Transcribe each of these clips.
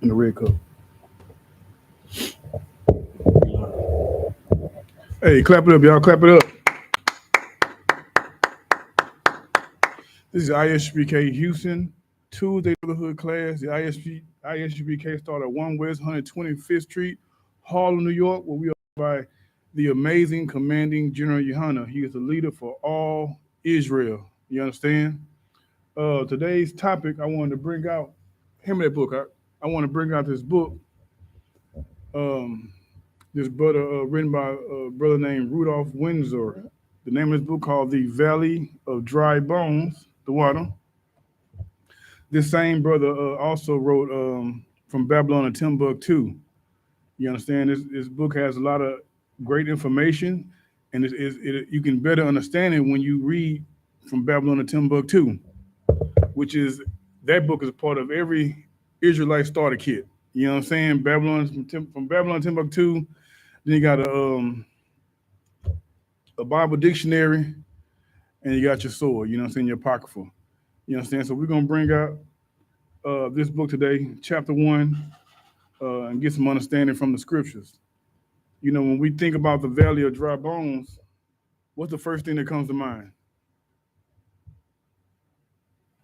in the red cup. Hey, clap it up, y'all. Clap it up. This is ISUPK Houston, Tuesday Brotherhood class. The ISUPK started at 1 West 125th Street, Harlem, New York, where we are by the amazing commanding General YAHANNA. He is the leader for all Israel. You understand? Today's topic, I wanted to bring out him that book. I want to bring out this book. Um, this brother written by a brother named Rudolphf Windsor. The name of this book called The Valley of Dry Bones, the water. This same brother also wrote From Babylon to Timbuktu. You understand? This book has a lot of great information, and you can better understand it when you read From Babylon to Timbuktu, which is that book is a part of every Israelite starter kit. You know what I'm saying? From Babylon to Timbuktu. Then you got a Bible dictionary, and you got your sword. You know what I'm saying? Your apocrypha. You understand? So we're gonna bring out this book today, chapter one, and get some understanding from the scriptures. You know, when we think about the valley of dry bones, what's the first thing that comes to mind?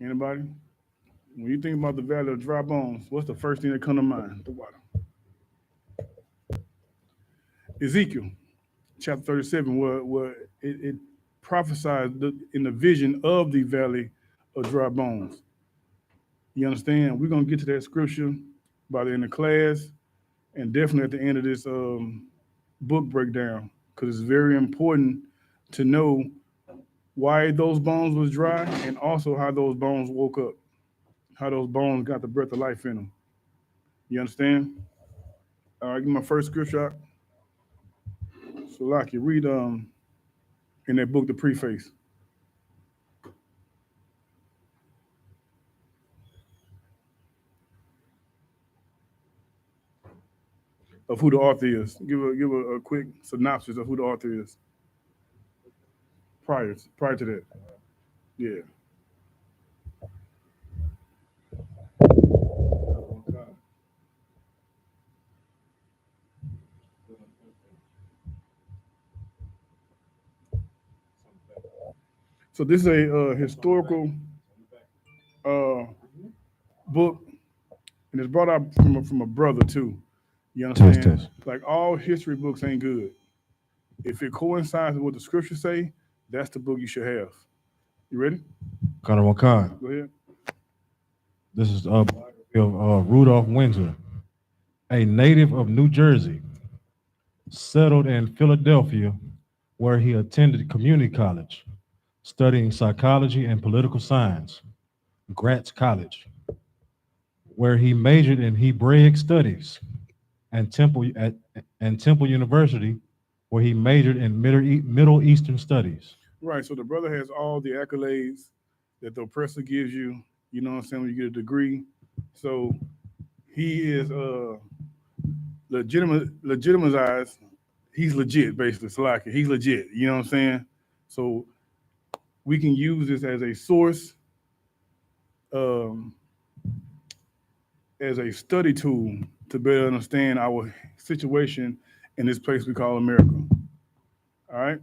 Anybody? When you think about the valley of dry bones, what's the first thing that comes to mind? The water. Ezekiel, chapter 37, where it prophesied in the vision of the valley of dry bones. You understand? We're gonna get to that scripture by the end of class, and definitely at the end of this book breakdown, because it's very important to know why those bones was dry and also how those bones woke up, how those bones got the breath of life in them. You understand? All right, give me my first scripture out. So, like you read in that book, the preface of who the author is. Give a quick synopsis of who the author is prior to that. Yeah. So this is a historical uh, book, and it's brought out from a brother too. You Test, understand? test. Like all history books ain't good. If it coincides with what the scriptures say, that's the book you should have. You ready? Connor Wakan. Go ahead. This is biography of Rudolph Windsor, a native of New Jersey, settled in Philadelphia, where he attended community college, studying psychology and political science, Gratz College, where he majored in Hebraic studies, and Temple University, where he majored in Middle Eastern studies. Right. So the brother has all the accolades that the oppressor gives you. You know what I'm saying? When you get a degree, so he is legitimized. He's legit, basically. Salaki. He's legit. You know what I'm saying? So we can use this as a source, um, as a study tool to better understand our situation in this place we call America. All right.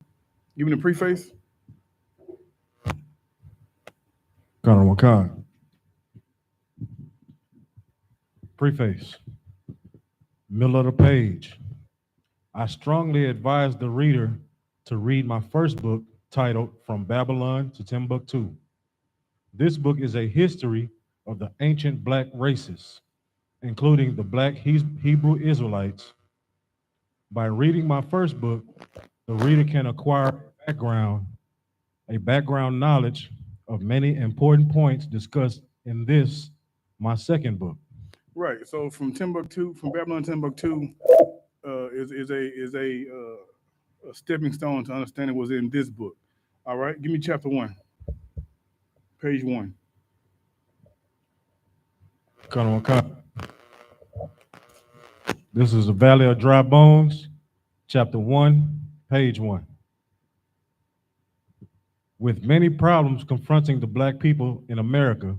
Give me the preface. Connor Wakan. Preface. Middle of the page. I strongly advise the reader to read my first book titled From Babylon to Timbuktu. This book is a history of the ancient black races, including the black Hebrew Israelites. By reading my first book, the reader can acquire a background knowledge of many important points discussed in this, my second book. Right. So from Babylon to Timbuktu, is a stepping stone to understanding what's in this book. All right. Give me chapter one, page one. Colonel Wakanda. This is the Valley of Dry Bones, chapter 1, page 1. With many problems confronting the black people in America,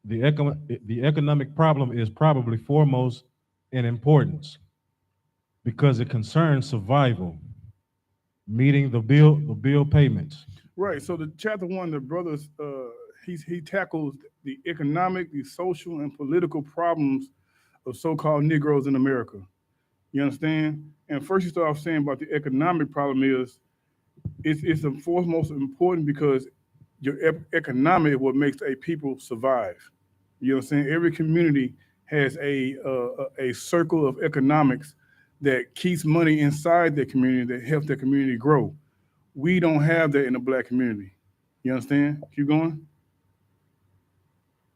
the economic problem is probably foremost in importance because it concerns survival, meeting the bill payments. Right. So the chapter one, the brothers, he tackles the economic, the social, and political problems of so-called Negroes in America. You understand? And first, you start off saying about the economic problem is it's the fourth most important because your economic is what makes a people survive. You know what I'm saying? Every community has a circle of economics that keeps money inside their community that helps their community grow. We don't have that in the black community. You understand? Keep going.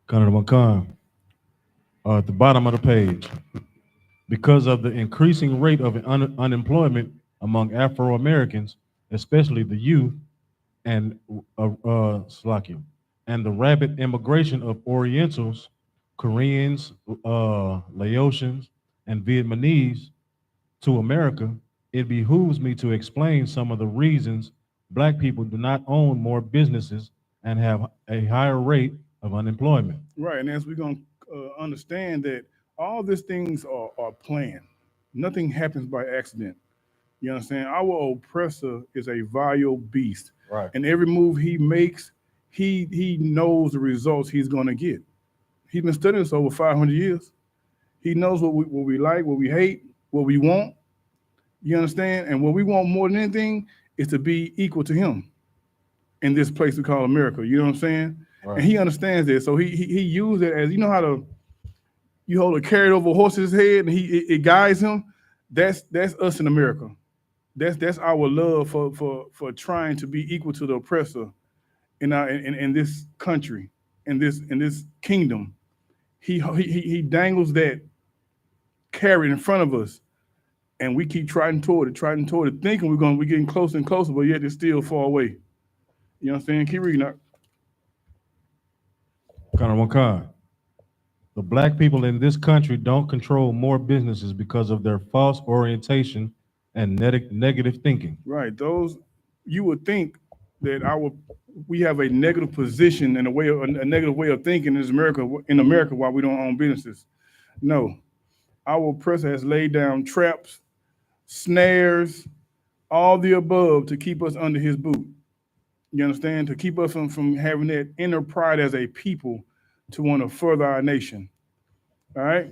Kind of at the bottom of the page, because of the increasing rate of unemployment among Afro Americans, especially the youth, and Slovakia, and the rapid immigration of Orientals, Koreans, Laotians, and Vietnamese to America, it behooves me to explain some of the reasons Black people do not own more businesses and have a higher rate of unemployment. Right. And as we're going to understand that all these things are planned, nothing happens by accident. You understand? Our oppressor is a vile beast. Right. And every move he makes, he knows the results he's going to get. He's been studying this over 500 years. He knows what we like, what we hate, what we want. You understand? And what we want more than anything is to be equal to him in this place we call America. You know what I'm saying? Right. And he understands that. So he used it as, you know how you hold a carrot over a horse's head and it guides him. That's us in America. That's our love for trying to be equal to the oppressor in this country, in this kingdom. He dangles that carrot in front of us, and we keep trotting toward it, thinking we're getting closer and closer, but yet it's still far away. You know what I'm saying? Keep reading that. The Black people in this country don't control more businesses because of their false orientation and negative thinking. Right. Those you would think that we have a negative position and a negative way of thinking in America while we don't own businesses. No, our oppressor has laid down traps, snares, all the above to keep us under his boot. You understand? To keep us from having that inner pride as a people to want to further our nation. All right?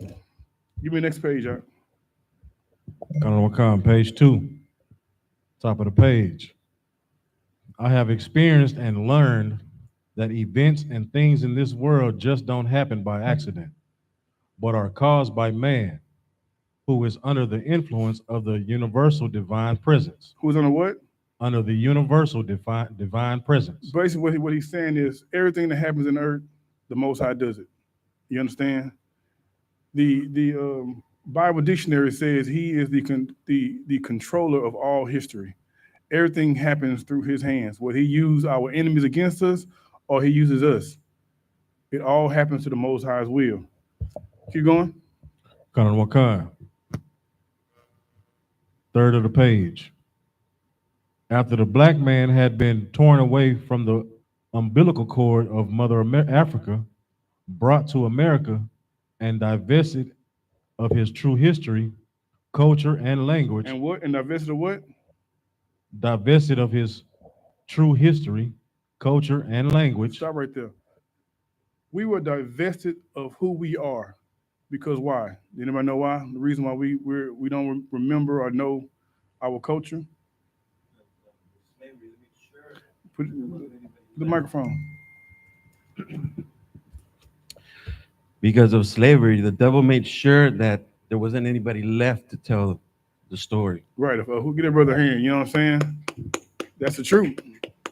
Give me the next page, Jack. Page 2, top of the page. I have experienced and learned that events and things in this world just don't happen by accident, but are caused by man, who is under the influence of the universal divine presence. Who's under what? Under the universal divine presence. Basically, what he's saying is everything that happens in the earth, the Most High does it. You understand? The Bible dictionary says he is the controller of all history. Everything happens through his hands. Whether he uses our enemies against us or he uses us, it all happens to the Most High's will. Keep going. Third of the page. After the Black man had been torn away from the umbilical cord of Mother Africa, brought to America, and divested of his true history, culture, and language. And what? And divested of what? Divested of his true history, culture, and language. Stop right there. We were divested of who we are. Because why? Does anybody know why? The reason why we don't remember or know our culture? Put the microphone. Because of slavery, the devil made sure that there wasn't anybody left to tell the story. Right. Who get that brother hand? You know what I'm saying? That's the truth.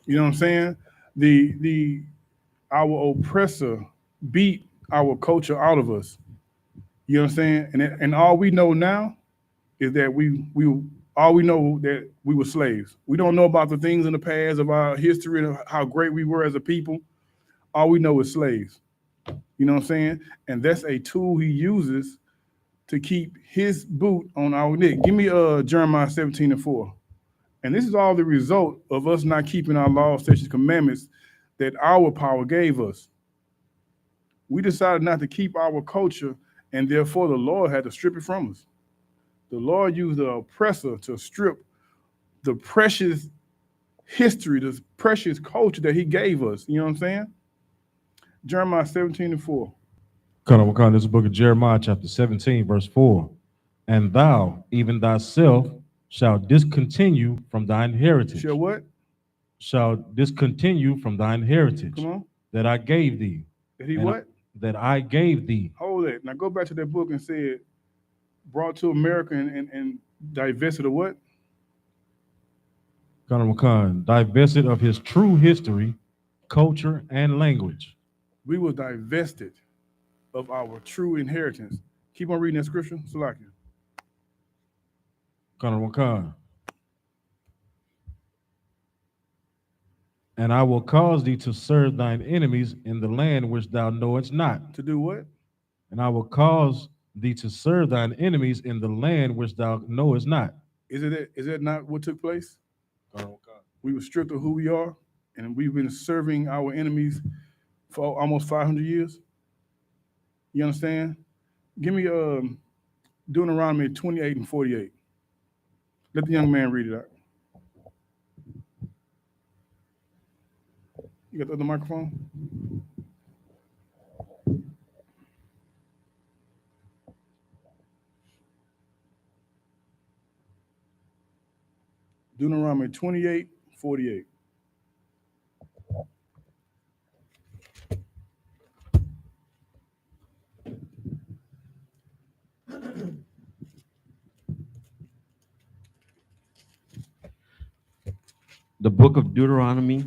You know what I'm saying? Our oppressor beat our culture out of us. You know what I'm saying? And all we know now is that we know that we were slaves. We don't know about the things in the past of our history and how great we were as a people. All we know is slaves. You know what I'm saying? And that's a tool he uses to keep his boot on our neck. Give me Jeremiah 17:4. And this is all the result of us not keeping our laws, statutes, commandments that our power gave us. We decided not to keep our culture, and therefore the Lord had to strip it from us. The Lord used the oppressor to strip the precious history, the precious culture that he gave us. You know what I'm saying? Jeremiah 17:4. This is the book of Jeremiah, chapter 17, verse 4. And thou, even thyself, shall discontinue from thine heritage. Shall what? Shall discontinue from thine heritage Come on. that I gave thee. That he And what? That I gave thee. Hold it. Now go back to that book and said, brought to America and divested of what? Divested of his true history, culture, and language. We were divested of our true inheritance. Keep on reading that scripture, Salakia. And I will cause thee to serve thine enemies in the land which thou knowest not. To do what? And I will cause thee to serve thine enemies in the land which thou knowest not. Is that not what took place? We were stripped of who we are, and we've been serving our enemies for almost 500 years. You understand? Give me Deuteronomy 28 and 48. Let the young man read it out. You got the other microphone? Deuteronomy 28, 48. The book of Deuteronomy,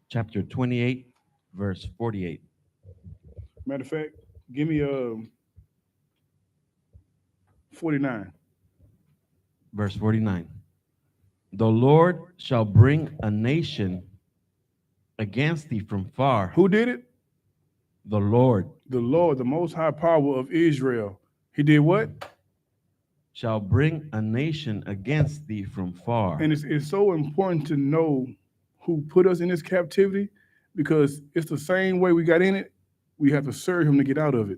chapter 28, verse 48. Matter of fact, give me 49. Verse 49. The Lord shall bring a nation against thee from far. Who did it? The Lord. The Lord, the most high power of Israel. He did what? Shall bring a nation against thee from far. And it's so important to know who put us in this captivity, because it's the same way we got in it. We have to serve him to get out of it.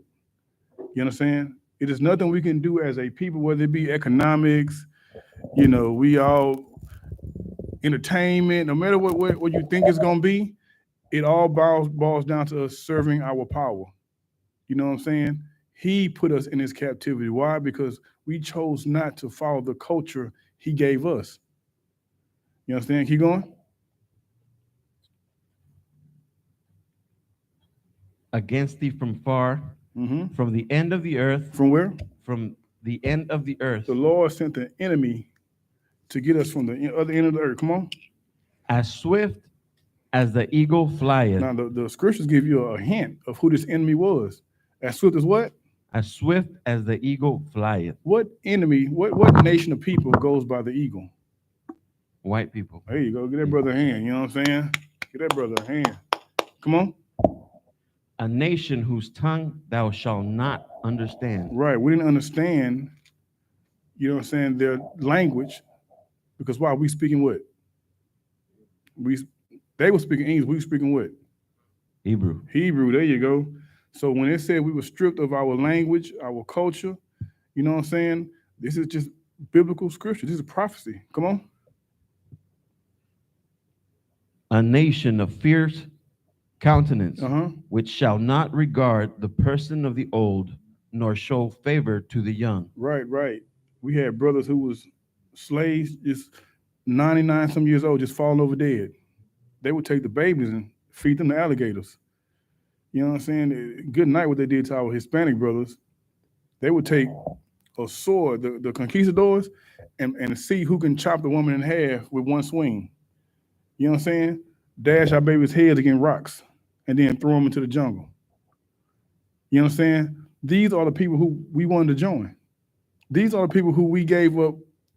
You understand? It is nothing we can do as a people, whether it be economics, we all entertainment, no matter what you think it's gonna be, it all boils down to us serving our power. You know what I'm saying? He put us in his captivity. Why? Because we chose not to follow the culture he gave us. You understand? Keep going. Against thee from far, from the end of the earth. From where? From the end of the earth. The Lord sent the enemy to get us from the other end of the earth. Come on. As swift as the eagle flieth. Now, the scriptures give you a hint of who this enemy was. As swift as what? As swift as the eagle flieth. What enemy, what nation of people goes by the eagle? White people. There you go. Get that brother a hand. You know what I'm saying? Get that brother a hand. Come on. A nation whose tongue thou shalt not understand. Right. We didn't understand, you know what I'm saying, their language. Because why? We speaking what? They were speaking English. We were speaking what? Hebrew. Hebrew. There you go. So when it said we were stripped of our language, our culture, you know what I'm saying? This is just biblical scripture. This is prophecy. Come on. A nation of fierce countenance, which shall not regard the person of the old, nor show favor to the young. Right. We had brothers who was slaves, just 99 some years old, just falling over dead. They would take the babies and feed them to alligators. You know what I'm saying? Good night what they did to our Hispanic brothers. They would take a sword, the conquistadors, and see who can chop the woman in half with one swing. You know what I'm saying? Dash our babies' heads against rocks and then throw them into the jungle. You know what I'm saying? These are the people who we wanted to join. These are the people who we gave up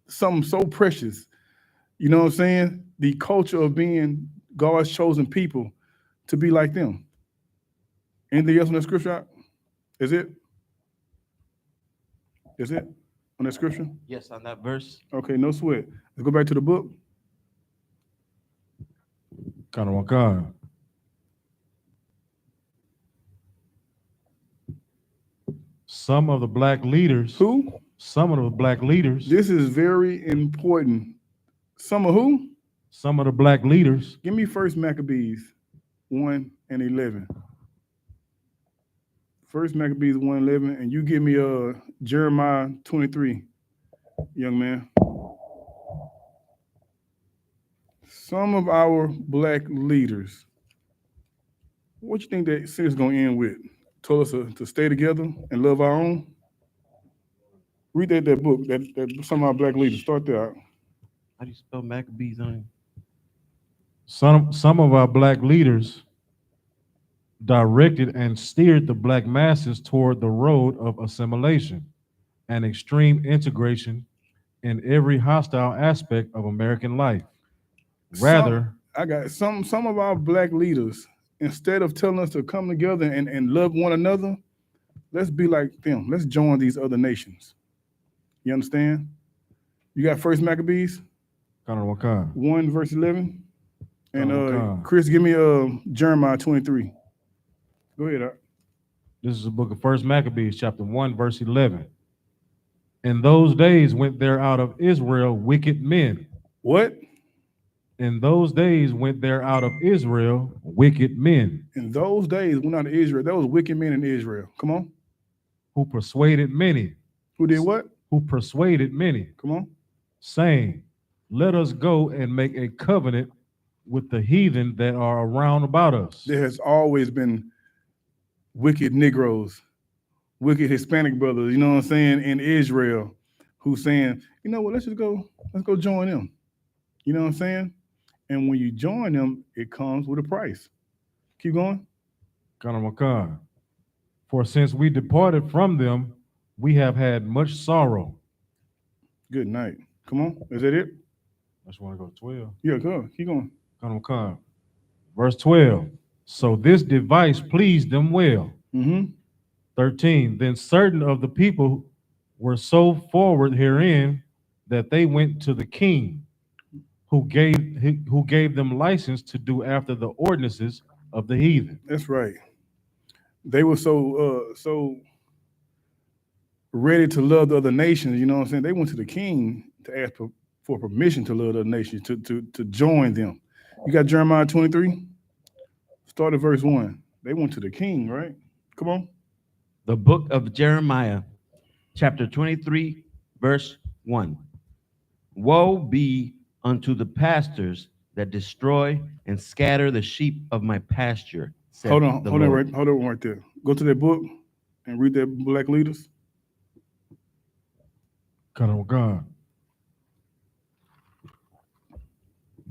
something so precious. You know what I'm saying? The culture of being God's chosen people to be like them. Anything else on that scripture? Is it? Is it on that scripture? Yes, on that verse. Okay, no sweat. Let's go back to the book. Some of the black leaders. Who? Some of the black leaders. This is very important. Some of who? Some of the black leaders. Give me First Maccabees 1 and 11. First Maccabees 1:11, and you give me Jeremiah 23, young man. Some of our black leaders. What you think that sentence gonna end with? Told us to stay together and love our own. Read that book. That some of our black leaders. Start there. How do you spell Maccabees on it? Some of our black leaders directed and steered the black masses toward the road of assimilation and extreme integration in every hostile aspect of American life. Rather, some of our black leaders, instead of telling us to come together and love one another, let's be like them. Let's join these other nations. You understand? You got First Maccabees 1 verse 11, and Chris, give me Jeremiah 23. Go ahead. This is the book of First Maccabees, chapter 1, verse 11. In those days went there out of Israel wicked men. What? In those days went there out of Israel wicked men. In those days went out of Israel. There was wicked men in Israel. Come on. Who persuaded many. Who did what? Who persuaded many. Come on. Saying, let us go and make a covenant with the heathen that are around about us. There has always been wicked Negroes, wicked Hispanic brothers, you know what I'm saying, in Israel, who's saying, you know what, let's go join them. You know what I'm saying? And when you join them, it comes with a price. Keep going. For since we departed from them, we have had much sorrow. Good night. Come on. Is that it? I just want to go to 12. Yeah, go. Keep going. Verse 12. So this device pleased them well. 13. Then certain of the people were so forward herein that they went to the king, who gave them license to do after the ordinances of the heathen. That's right. They were so ready to love the other nations. You know what I'm saying? They went to the king to ask for permission to love the other nations, to join them. You got Jeremiah 23. Start at verse 1. They went to the king, right? Come on. The book of Jeremiah, chapter 23, verse 1. Woe be unto the pastors that destroy and scatter the sheep of my pasture. Hold on right there. Go to that book and read that black leaders.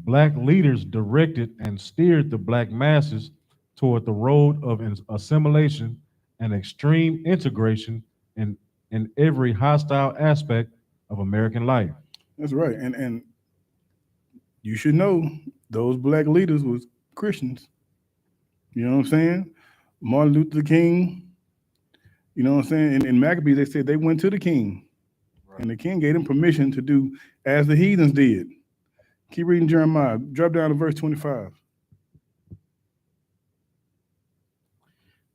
Black leaders directed and steered the black masses toward the road of assimilation and extreme integration in every hostile aspect of American life. That's right. And you should know those black leaders was Christians. You know what I'm saying? Martin Luther King, you know what I'm saying? In Maccabees, they said they went to the king. Right. And the king gave them permission to do as the heathens did. Keep reading Jeremiah. Drop down to verse 25.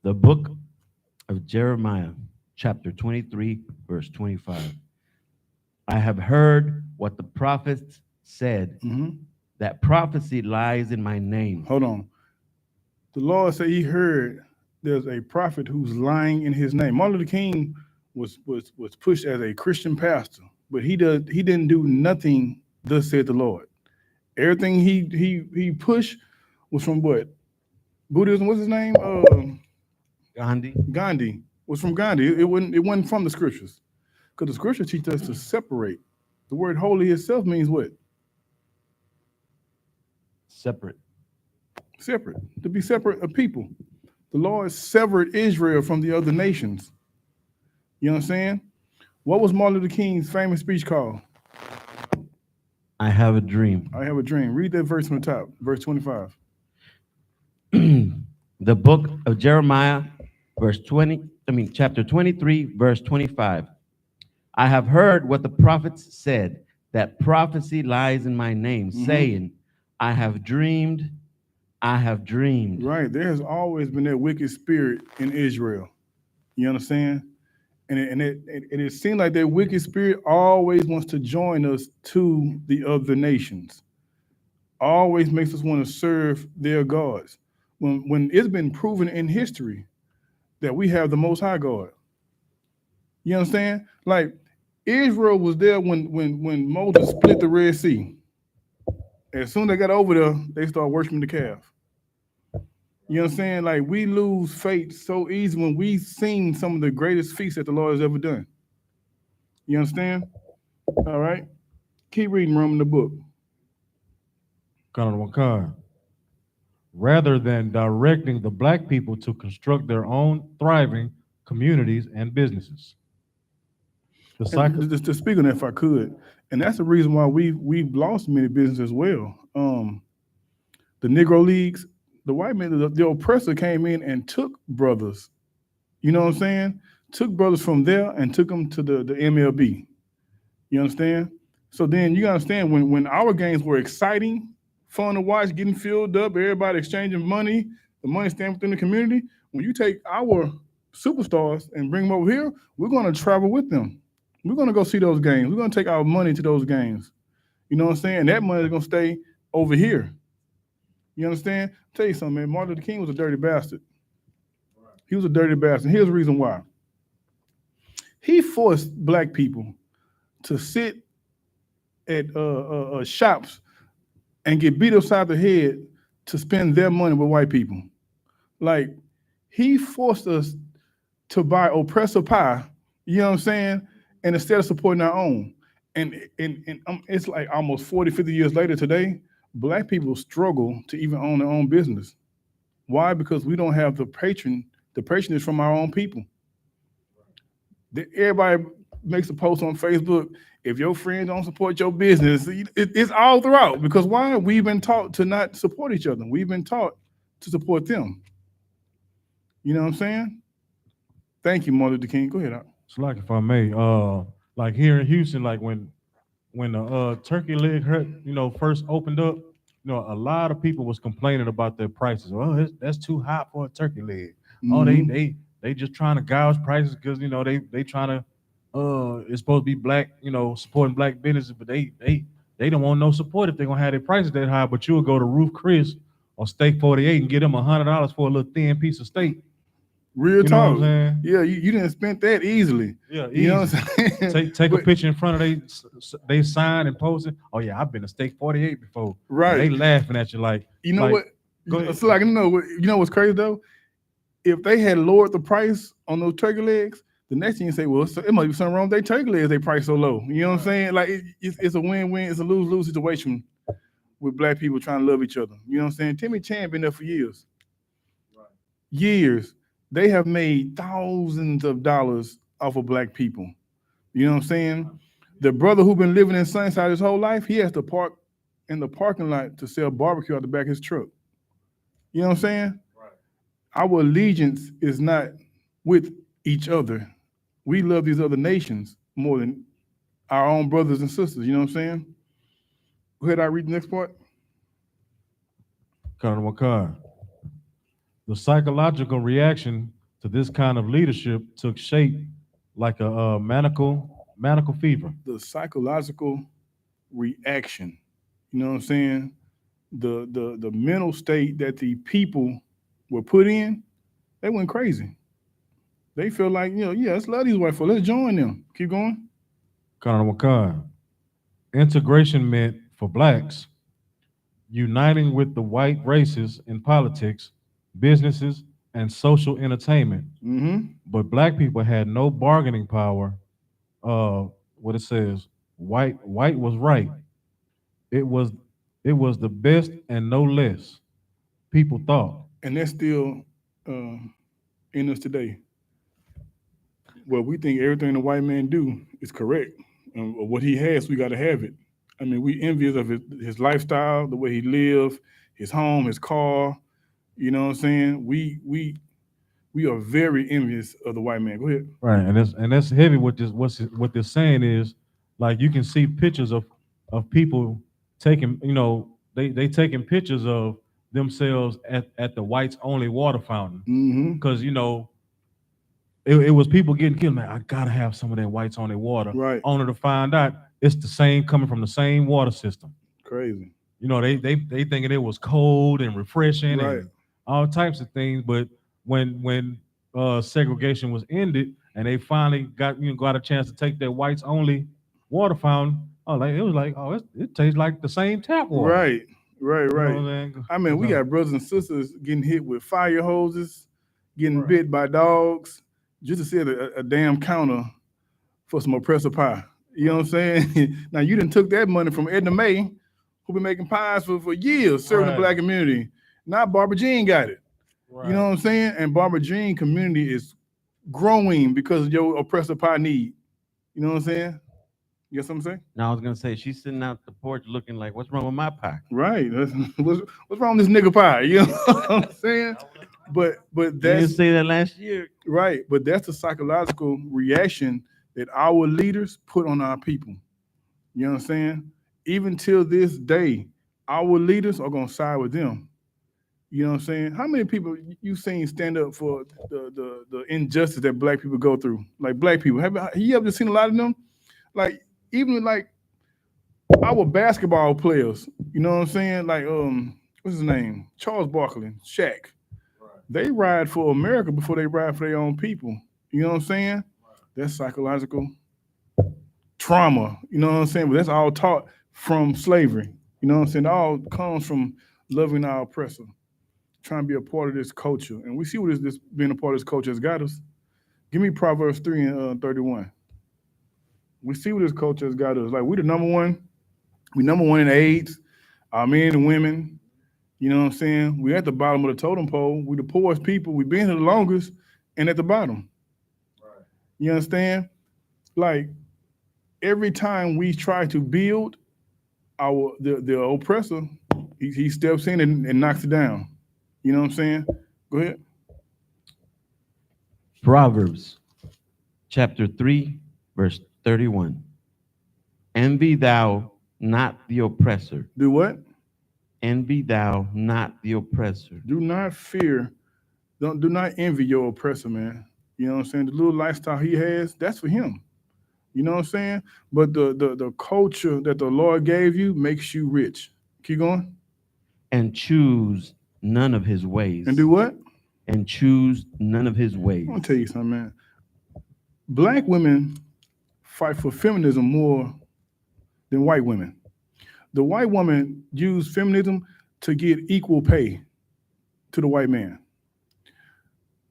The book of Jeremiah, chapter 23, verse 25. I have heard what the prophets said. That prophecy lies in my name. Hold on. The Lord said he heard there's a prophet who's lying in his name. Martin Luther King was pushed as a Christian pastor, but he didn't do nothing, thus said the Lord. Everything he pushed was from what? Buddhism, what's his name? Gandhi was from Gandhi. It wasn't from the scriptures. Because the scripture teaches us to separate. The word holy itself means what? Separate. To be separate of people. The Lord severed Israel from the other nations. You know what I'm saying? What was Martin Luther King's famous speech called? I have a dream. I have a dream. Read that verse from the top, verse 25. The book of Jeremiah, chapter 23, verse 25. I have heard what the prophets said, that prophecy lies in my name, saying, I have dreamed. Right. There has always been that wicked spirit in Israel. You understand? And it seems like that wicked spirit always wants to join us to the other nations. Always makes us want to serve their gods. When it's been proven in history that we have the Most High God. You understand? Like Israel was there when Moses split the Red Sea. As soon as they got over there, they started worshiping the calf. You know what I'm saying? Like we lose faith so easy when we seen some of the greatest feats that the Lord has ever done. You understand? All right. Keep reading, Rome, in the book. Rather than directing the black people to construct their own thriving communities and businesses. To speak on that, if I could, and that's the reason why we've lost many businesses as well. The Negro Leagues, the white man, the oppressor came in and took brothers. You know what I'm saying? Took brothers from there and took them to the MLB. You understand? So then you understand when our games were exciting, fun to watch, getting filled up, everybody exchanging money, the money staying within the community. When you take our superstars and bring them over here, we're going to travel with them. We're going to go see those games. We're going to take our money to those games. You know what I'm saying? That money is going to stay over here. You understand? I'll tell you something, man. Martin Luther King was a dirty bastard. He was a dirty bastard. Here's the reason why. He forced black people to sit at shops and get beat upside the head to spend their money with white people. Like, he forced us to buy oppressor pie, you know what I'm saying? And instead of supporting our own. And it's like almost 40, 50 years later today, black people struggle to even own their own business. Why? Because we don't have the patronage from our own people. Everybody makes a post on Facebook. If your friends don't support your business, it's all throughout. Because why? We've been taught to not support each other. We've been taught to support them. You know what I'm saying? Thank you, Martin Luther King. Go ahead. It's like, if I may, like here in Houston, like when the turkey leg hut, first opened up, a lot of people was complaining about their prices. Well, that's too high for a turkey leg. Mm-hmm. Oh, they just trying to gouge prices because they trying to it's supposed to be black, supporting black businesses, but they don't want no support if they're gonna have their prices that high. But you'll go to Roof Chris or Steak 48 and get them $100 for a little thin piece of steak. Real talk. Yeah, you didn't spend that easily. Yeah, easy. You know what I'm saying? Take a picture in front of they sign and post it. Oh yeah, I've been to Steak 48 before. Right. And they laughing at you like. You know what? Go ahead. So like, you know what's crazy though? If they had lowered the price on those turkey legs, the next thing you say, well, it must be something wrong with their turkey legs. They price so low. You know what I'm saying? Like it's a win-win. It's a lose-lose situation with black people trying to love each other. You know what I'm saying? Timmy Chan been there for years. Right. Years. They have made thousands of dollars off of black people. You know what I'm saying? The brother who been living in Sunnyside his whole life, he has to park in the parking lot to sell barbecue out the back of his truck. You know what I'm saying? Right. Our allegiance is not with each other. We love these other nations more than our own brothers and sisters. You know what I'm saying? Go ahead, I read the next part. The psychological reaction to this kind of leadership took shape like a maniacal fever. The psychological reaction, you know what I'm saying? The mental state that the people were put in, they went crazy. They feel like, let's love these white folks. Let's join them. Keep going. Integration meant for blacks uniting with the white races in politics, businesses, and social entertainment. Mm-hmm. But black people had no bargaining power. What it says, white was right. It was the best and no less. People thought. And that's still in us today. Well, we think everything the white man do is correct. What he has, we got to have it. I mean, we envious of his lifestyle, the way he lives, his home, his car. You know what I'm saying? We are very envious of the white man. Go ahead. Right, and that's heavy. What they're saying is, like, you can see pictures of people taking, they taking pictures of themselves at the whites only water fountain. Mm-hmm. Because it was people getting killed. Man, I gotta have some of that whites on their water. Right. Only to find out it's the same coming from the same water system. Crazy. You know, they thinking it was cold and refreshing Right. and all types of things. But when segregation was ended and they finally got a chance to take their whites only water fountain, it was like, it tastes like the same tap water. Right. Right. You know Right. what I'm saying? I mean, we got brothers and sisters getting hit with fire hoses, getting bit by dogs, just to set a damn counter for some oppressor pie. You know what I'm saying? Now you done took that money from Edna May, who been making pies for years, serving the black community. Now Barbara Jean got it. You know what I'm saying? And Barbara Jean community is growing because of your oppressor pie need. You know what I'm saying? You got something to say? Now I was gonna say she's sitting out the porch looking like, what's wrong with my pie? Right. What's wrong with this nigga pie? You know what I'm saying? But You didn't that's say that last year. right. But that's the psychological reaction that our leaders put on our people. You know what I'm saying? Even till this day, our leaders are gonna side with them. You know what I'm saying? How many people you seen stand up for the injustice that black people go through? Like black people. Have you ever seen a lot of them? Like even like our basketball players, you know what I'm saying? Like what's his name? Charles Barkley, Shaq. They ride for America before they ride for their own people. You know what I'm saying? That's psychological trauma. You know what I'm saying? But that's all taught from slavery. You know what I'm saying? It all comes from loving our oppressor, trying to be a part of this culture. And we see what this being a part of this culture has got us. Give me Proverbs 3 and 31. We see what this culture has got us. Like we the number one. We number one in AIDS. Our men and women. You know what I'm saying? We at the bottom of the totem pole. We the poorest people. We've been here the longest and at the bottom. Right. You understand? Like every time we try to build the oppressor, he steps in and knocks it down. You know what I'm saying? Go ahead. Proverbs chapter 3, verse 31. Envy thou not the oppressor. Do what? Envy thou not the oppressor. Do not fear. Do not envy your oppressor, man. You know what I'm saying? The little lifestyle he has, that's for him. You know what I'm saying? But the culture that the Lord gave you makes you rich. Keep going. And choose none of his ways. And do what? And choose none of his ways. I'm gonna tell you something, man. Black women fight for feminism more than white women. The white woman used feminism to get equal pay to the white man.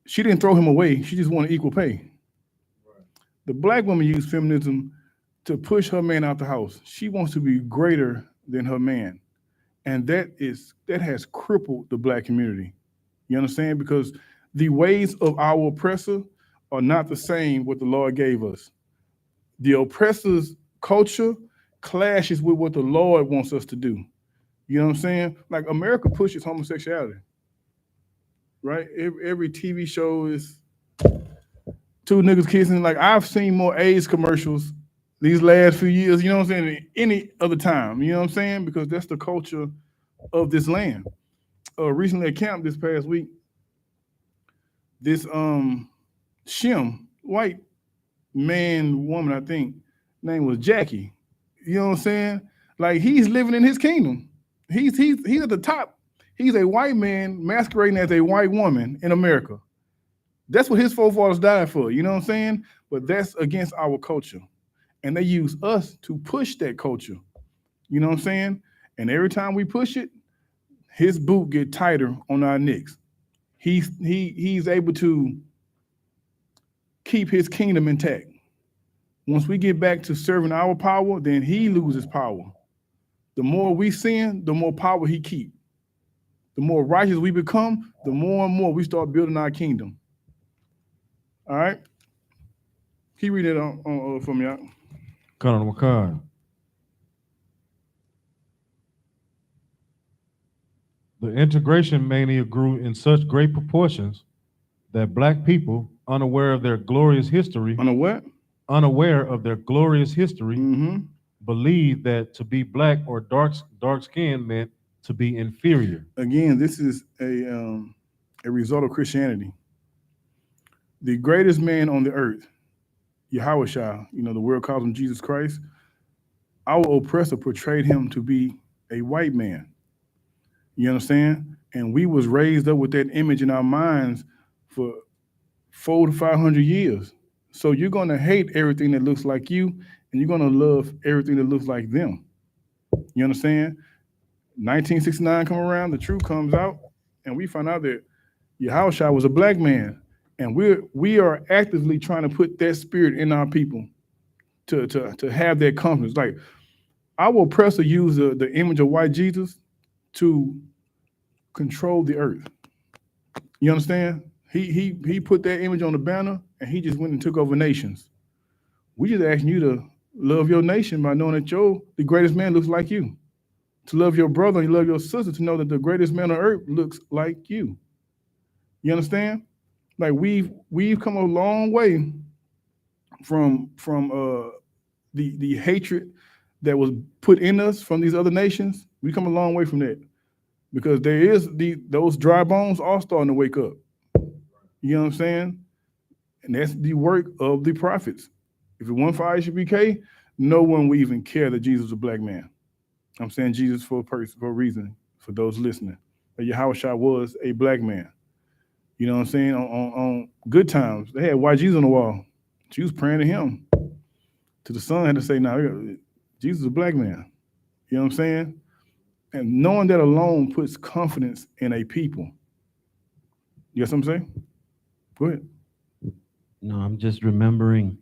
She didn't throw him away. She just wanted equal pay. Right. The black woman used feminism to push her man out the house. She wants to be greater than her man. And that has crippled the black community. You understand? Because the ways of our oppressor are not the same what the Lord gave us. The oppressor's culture clashes with what the Lord wants us to do. You know what I'm saying? Like America pushes homosexuality, right? Every TV show is two niggas kissing. Like I've seen more AIDS commercials these last few years, you know what I'm saying, than any other time. You know what I'm saying? Because that's the culture of this land. Recently at camp this past week, this Shem, white man, woman, I think, name was Jackie. You know what I'm saying? Like he's living in his kingdom. He's at the top. He's a white man masquerading as a white woman in America. That's what his forefathers died for. You know what I'm saying? But that's against our culture. And they use us to push that culture. You know what I'm saying? And every time we push it, his boot get tighter on our necks. He's able to keep his kingdom intact. Once we get back to serving our power, then he loses power. The more we sin, the more power he keep. The more righteous we become, the more and more we start building our kingdom. All right? Can you read that on for me out? Colonel McCard. The integration mania grew in such great proportions that black people, unaware of their glorious history, unaware of their glorious history, believed that to be black or dark skinned meant to be inferior. Again, this is a result of Christianity. the greatest man on the earth, Yahushua, the world calls him Jesus Christ, our oppressor portrayed him to be a white man. You understand? And we was raised up with that image in our minds for 400 to 500 years. So you're going to hate everything that looks like you, and you're going to love everything that looks like them. You understand? 1969 come around, the truth comes out, and we find out that Yahushua was a black man. And we are actively trying to put that spirit in our people to have that confidence. Like our oppressor used the image of white Jesus to control the earth. You understand? He put that image on the banner, and he just went and took over nations. We just asking you to love your nation by knowing that the greatest man looks like you. To love your brother and love your sister, to know that the greatest man on earth looks like you. You understand? Like we've come a long way from the hatred that was put in us from these other nations. We come a long way from that, because there is those dry bones all starting to wake up. You know what I'm saying? And that's the work of the prophets. If it weren't for I.S.U.P.K, no one would even care that Jesus was a black man. I'm saying Jesus for a reason, for those listening. That Yahushua was a black man. You know what I'm saying? On good times, they had white Jesus on the wall. She was praying to him. To the son had to say, "No, Jesus is a black man." You know what I'm saying? And knowing that alone puts confidence in a people. You get what I'm saying? Go ahead. No, I'm just remembering,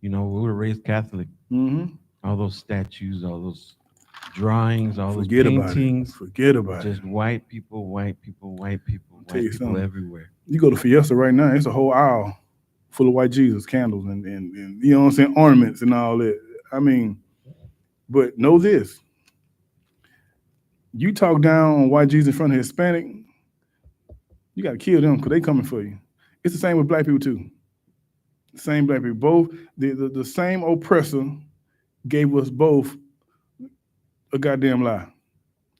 we were raised Catholic. Mm-hmm. All those statues, all those drawings, all Forget those about it. paintings. Forget about Just it. white people, white people, white people, Tell you white people something. everywhere. You go to Fiesta right now, it's a whole aisle full of white Jesus candles and you know what I'm saying, ornaments and all that. I mean, but know this. You talk down on white Jesus in front of Hispanic, you got to kill them because they coming for you. It's the same with black people too. Same black people. Both the same oppressor gave us both a goddamn lie.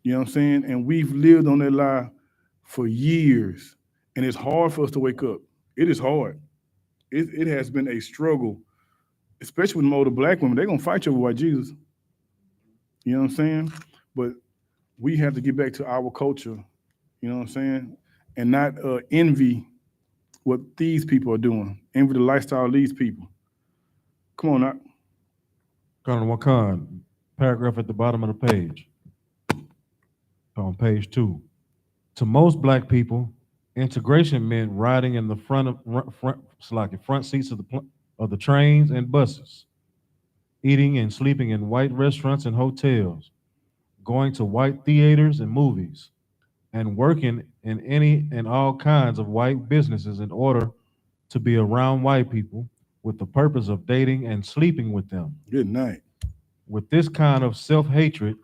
You know what I'm saying? And we've lived on that lie for years. And it's hard for us to wake up. It is hard. It has been a struggle, especially with the older black women. They're going to fight you over white Jesus. You know what I'm saying? But we have to get back to our culture, you know what I'm saying? And not envy what these people are doing, envy the lifestyle of these people. Come on now. Colonel Wakan, paragraph at the bottom of the page, on page 2. To most black people, integration meant riding in the front seats of the trains and buses, eating and sleeping in white restaurants and hotels, going to white theaters and movies, and working in any and all kinds of white businesses in order to be around white people with the purpose of dating and sleeping with them. Good night. With this kind of self-hatred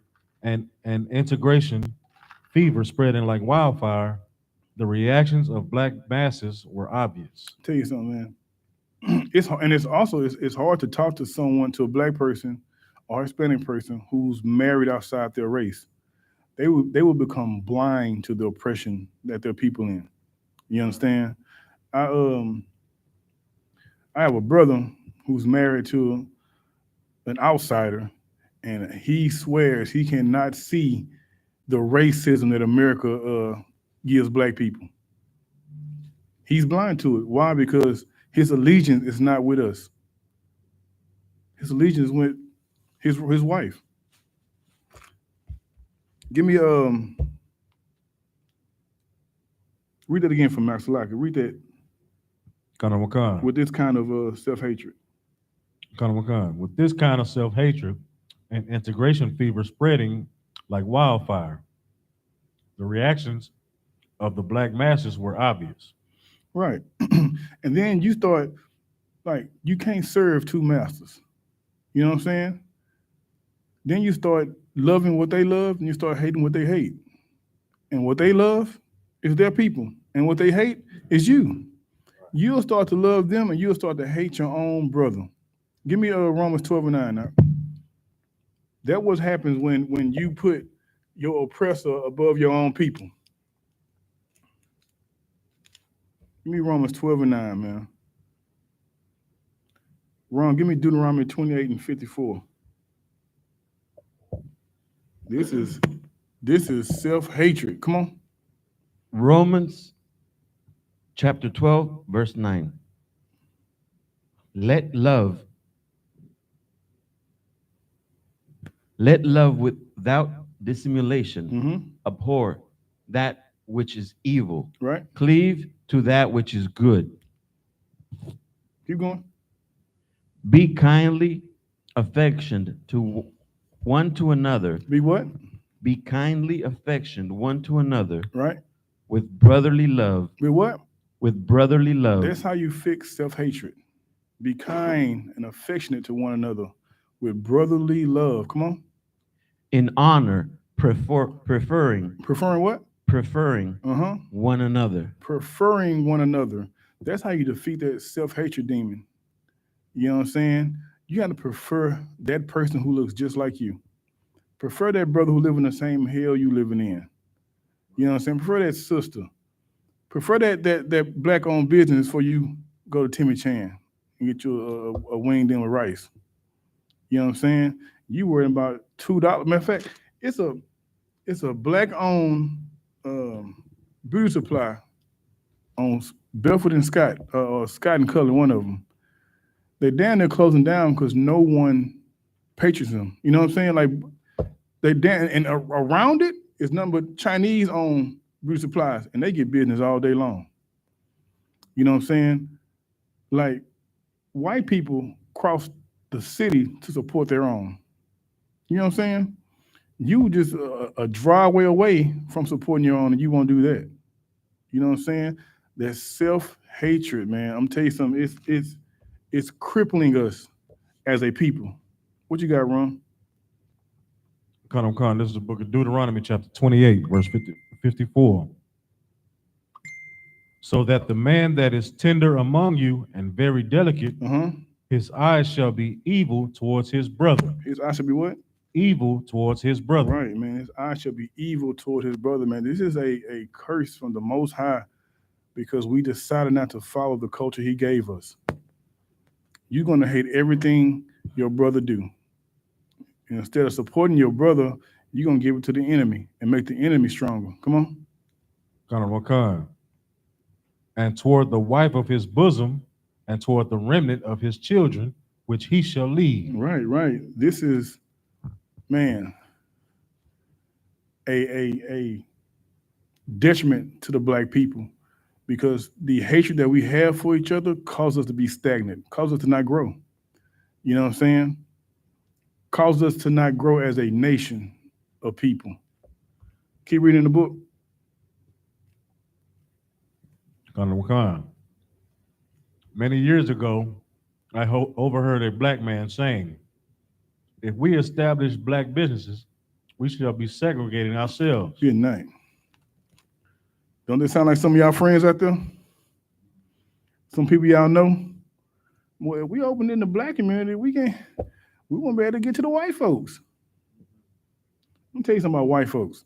and integration fever spreading like wildfire, the reactions of black masses were obvious. Tell you something, man. It's hard to talk to a black person or Hispanic person who's married outside their race. They will become blind to the oppression that their people in. You understand? I I have a brother who's married to an outsider, and he swears he cannot see the racism that America gives black people. He's blind to it. Why? Because his allegiance is not with us. His allegiance is with his wife. Give me read that again from Max Locke. Read that Colonel Wakan. with this kind of self-hatred. Colonel Wakan. With this kind of self-hatred and integration fever spreading like wildfire, the reactions of the black masses were obvious. Right. And then you start, like, you can't serve two masters. You know what I'm saying? Then you start loving what they love and you start hating what they hate. And what they love is their people. And what they hate is you. You'll start to love them and you'll start to hate your own brother. Give me Romans 12:9 now. That what happens when you put your oppressor above your own people. Give me Romans 12 and 9, man. Ron, give me Deuteronomy 28 and 54. This is self-hatred. Come on. Romans chapter 12, verse 9. Let love without dissimulation abhor that which is evil. Right. Cleave to that which is good. Keep going. Be kindly affectioned to one to another. Be what? Be kindly affectioned one to another. Right. With brotherly love. Be what? With brotherly love. That's how you fix self-hatred. Be kind and affectionate to one another with brotherly love. Come on. In honor, preferring. Preferring what? Preferring one another. Preferring one another. That's how you defeat that self-hatred demon. You know what I'm saying? You got to prefer that person who looks just like you. Prefer that brother who live in the same hell you living in. You know what I'm saying? Prefer that sister. Prefer that black-owned business before you go to Timmy Chan and get you a winged in with rice. You know what I'm saying? You worrying about $2. Matter of fact, it's a black-owned beauty supply on Belford and Scott, or Scott and Cullen, one of them. They're down there closing down because no one patrons them. You know what I'm saying? Like they down, and around it is nothing but Chinese-owned beauty supplies, and they get business all day long. You know what I'm saying? Like white people cross the city to support their own. You know what I'm saying? You just a driveway away from supporting your own, and you won't do that. You know what I'm saying? That self-hatred, man. I'm telling you something. It's crippling us as a people. What you got, Ron? Come. This is the book of Deuteronomy, chapter 28, verse 54. So that the man that is tender among you and very delicate, his eyes shall be evil towards his brother. His eyes should be what? Evil towards his brother. Right, man. His eyes shall be evil towards his brother, man. This is a curse from the Most High because we decided not to follow the culture he gave us. You're going to hate everything your brother do. And instead of supporting your brother, you're going to give it to the enemy and make the enemy stronger. Come on. And toward the wife of his bosom, and toward the remnant of his children, which he shall lead. Right. This is, man, a detriment to the black people because the hatred that we have for each other causes us to be stagnant, causes us to not grow. You know what I'm saying? Causes us to not grow as a nation of people. Keep reading the book. Many years ago, I overheard a black man saying, if we establish black businesses, we shall be segregating ourselves. Good night. Don't this sound like some of y'all friends out there? Some people y'all know? Well, if we open in the black community, we won't be able to get to the white folks. Let me tell you something about white folks.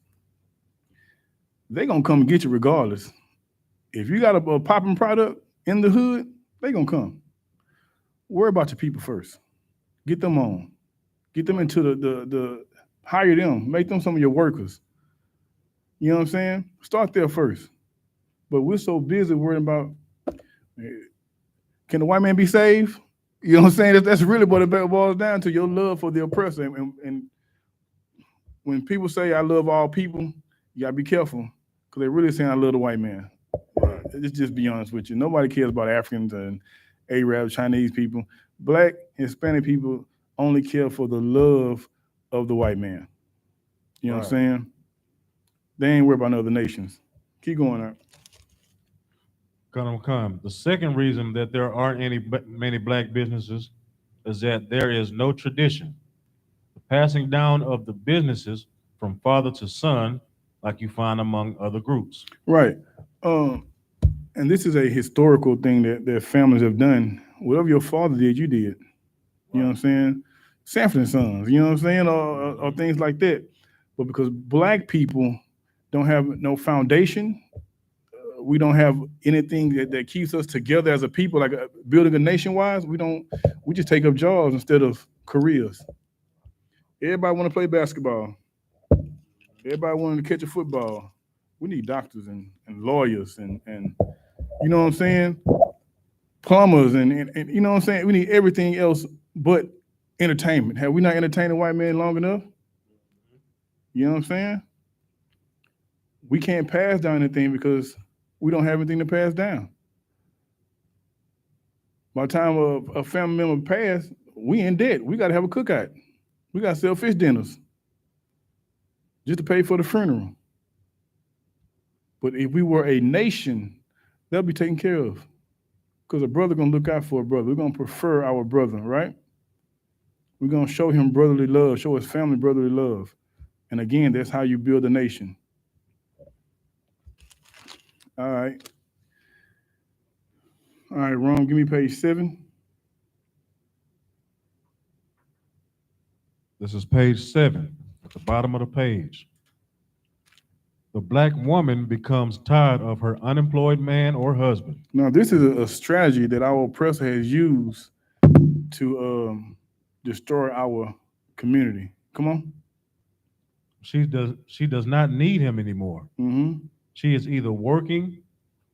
They're going to come and get you regardless. If you got a popping product in the hood, they're going to come. Worry about your people first. Get them on. Get them into the hire them. Make them some of your workers. You know what I'm saying? Start there first. But we're so busy worrying about, can the white man be saved? You know what I'm saying? That's really what it boils down to, your love for the oppressor. And when people say, I love all people, you got to be careful because they're really saying, I love the white man. Let's just be honest with you. Nobody cares about Africans and Arabs, Chinese people. Black, Hispanic people only care for the love of the white man. You know what I'm saying? They ain't worried about other nations. Keep going out. The second reason that there aren't many black businesses is that there is no tradition. The passing down of the businesses from father to son, like you find among other groups. Right. And this is a historical thing that families have done. Whatever your father did, you did. You know what I'm saying? Sanford and Sons, you know what I'm saying? Or things like that. But because black people don't have no foundation, we don't have anything that keeps us together as a people, like building a nation-wise. We just take up jobs instead of careers. Everybody want to play basketball. Everybody wanting to catch a football. We need doctors and lawyers and you know what I'm saying? Plumbers and you know what I'm saying? We need everything else but entertainment. Have we not entertained a white man long enough? You know what I'm saying? We can't pass down anything because we don't have anything to pass down. By the time a family member passed, we in debt. We got to have a cookout. We got to sell fish dinners just to pay for the funeral. But if we were a nation, that'll be taken care of. Because a brother gonna look out for a brother. We're gonna prefer our brother, right? We're gonna show him brotherly love, show his family brotherly love. And again, that's how you build a nation. All right. All right, Ron, give me page 7. This is page 7, at the bottom of the page. The black woman becomes tired of her unemployed man or husband. Now, this is a strategy that our oppressor has used to destroy our community. Come on. She does not need him anymore. Mm-hmm. She is either working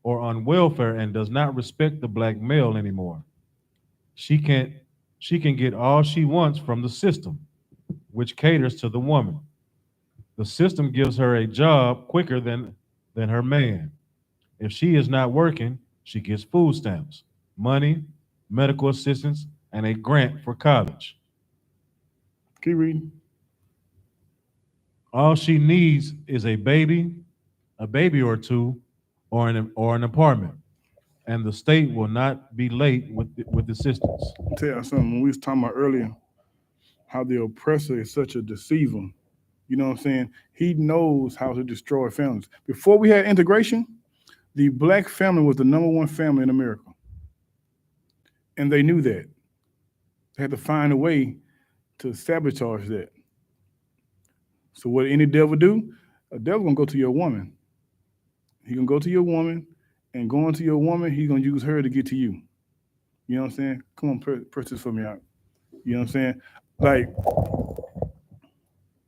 or on welfare and does not respect the black male anymore. She can get all she wants from the system, which caters to the woman. The system gives her a job quicker than her man. If she is not working, she gets food stamps, money, medical assistance, and a grant for college. Keep reading. All she needs is a baby or two, or an apartment, and the state will not be late with assistance. I'll tell you something. When we was talking about earlier, how the oppressor is such a deceiver. You know what I'm saying? He knows how to destroy families. Before we had integration, the black family was the #1 family in America. And they knew that. They had to find a way to sabotage that. So what any devil do? A devil gonna go to your woman. He gonna go to your woman, and going to your woman, he's gonna use her to get to you. You know what I'm saying? Come on, press this for me out. You know what I'm saying? Like,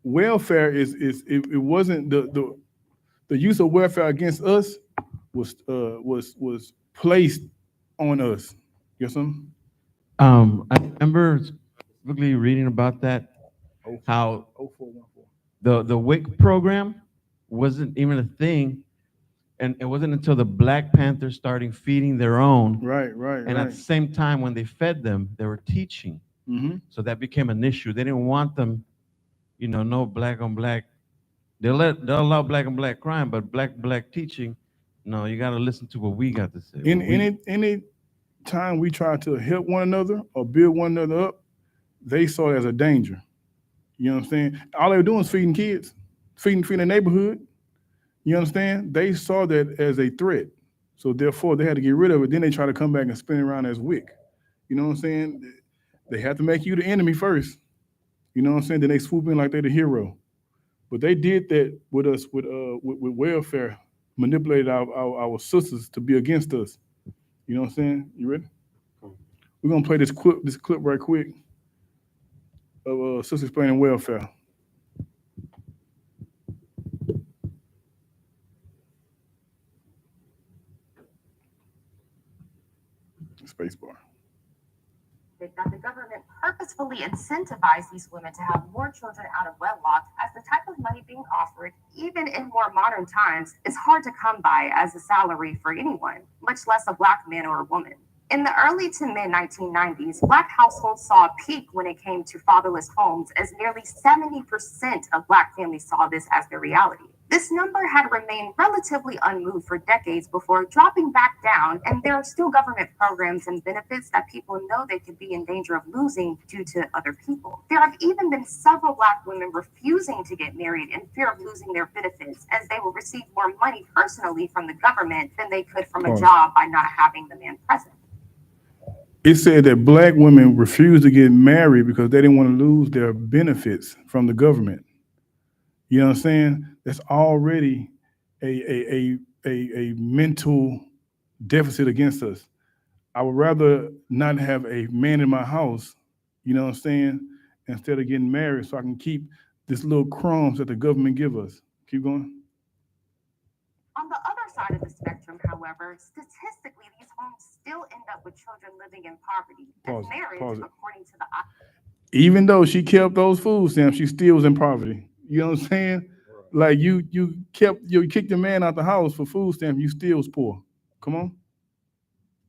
welfare it wasn't the use of welfare against us was placed on us. Yes, sir? I remember specifically reading about that, how 0414. the WIC program wasn't even a thing, and it wasn't until the Black Panthers started feeding their own. Right. And at the same time, when they fed them, they were teaching. Mm-hmm. So that became an issue. They didn't want them, no black on black. They'll allow black on black crime, but black teaching, no, you got to listen to what we got to say. Any time we try to help one another or build one another up, they saw it as a danger. You know what I'm saying? All they were doing is feeding kids, feeding the neighborhood. You understand? They saw that as a threat. So therefore, they had to get rid of it. Then they try to come back and spin it around as WIC. You know what I'm saying? They have to make you the enemy first. You know what I'm saying? Then they swoop in like they're the hero. But they did that with us with welfare, manipulated our sisters to be against us. You know what I'm saying? You ready? We're gonna play this clip right quick of sisters explaining welfare. Spacebar. That the government purposefully incentivized these women to have more children out of wedlock, as the type of money being offered, even in more modern times, is hard to come by as a salary for anyone, much less a black man or a woman. In the early to mid 1990s, Black households saw a peak when it came to fatherless homes, as nearly 70% of Black families saw this as their reality. This number had remained relatively unmoved for decades before dropping back down, and there are still government programs and benefits that people know they could be in danger of losing due to other people. There have even been several Black women refusing to get married in fear of losing their benefits, as they will receive more money personally from the government than they could from a job by not having the man present. It said that Black women refused to get married because they didn't want to lose their benefits from the government. You know what I'm saying? That's already a a mental deficit against us. I would rather not have a man in my house, you know what I'm saying, instead of getting married so I can keep this little crumbs that the government give us. Keep going. On the other side of the spectrum, however, statistically, these homes still end up with children living in poverty. Pause And marriage, it. according to the Even though she kept those food stamps, she still was in poverty. You know what I'm saying? Like you kicked the man out the house for food stamps, you still was poor. Come on.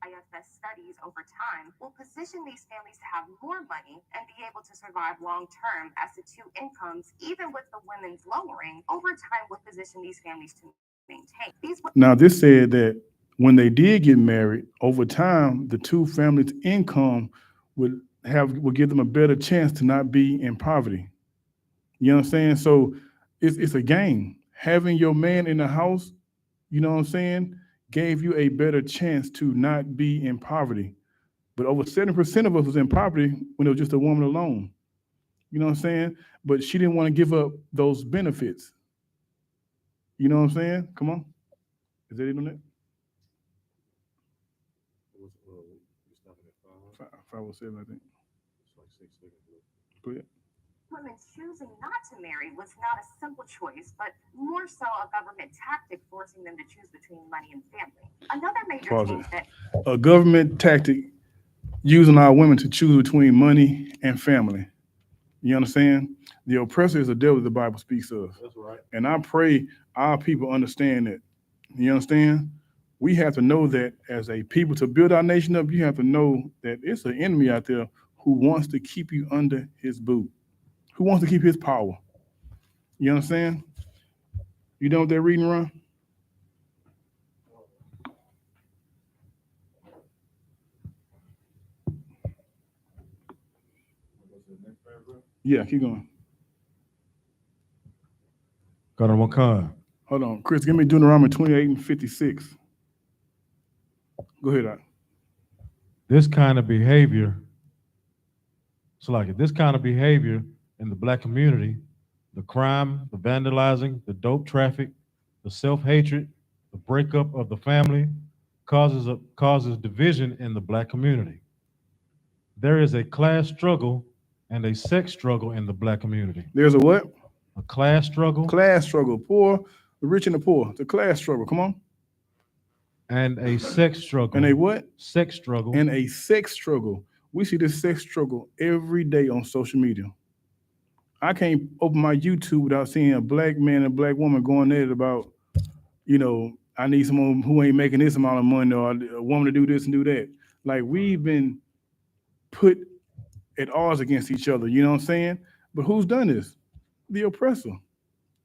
IFS studies over time will position these families to have more money and be able to survive long term as the two incomes, even with the women's lowering, over time will position these families to maintain. Now, this said that when they did get married, over time, the two families' income would give them a better chance to not be in poverty. You know what I'm saying? So it's a game. Having your man in the house, you know what I'm saying, gave you a better chance to not be in poverty. But over 70% of us was in poverty when it was just a woman alone. You know what I'm saying? But she didn't want to give up those benefits. You know what I'm saying? Come on. Is that it on that? 507, I think. Go ahead. Women choosing not to marry was not a simple choice, but more so a government tactic forcing them to choose between money and family. Another major change that a government tactic using our women to choose between money and family. You understand? The oppressor is the devil the Bible speaks of. That's right. And I pray our people understand that. You understand? We have to know that as a people to build our nation up, you have to know that it's an enemy out there who wants to keep you under his boot, who wants to keep his power. You understand? You know what they're reading, Ron? Yeah, keep going. Got on one card. Hold on. Chris, give me Deuteronomy 28 and 56. Go ahead, Doc. This kind of behavior, this kind of behavior in the Black community, the crime, the vandalizing, the dope traffic, the self-hatred, the breakup of the family, causes division in the Black community. There is a class struggle and a sex struggle in the Black community. There's a what? A class struggle. Class struggle. Poor, the rich and the poor. It's a class struggle. Come on. And a sex struggle. And a what? Sex struggle. And a sex struggle. We see this sex struggle every day on social media. I can't open my YouTube without seeing a black man and a black woman going at it about, you know, I need someone who ain't making this amount of money, or a woman to do this and do that. Like, we've been put at odds against each other, you know what I'm saying? But who's done this? The oppressor.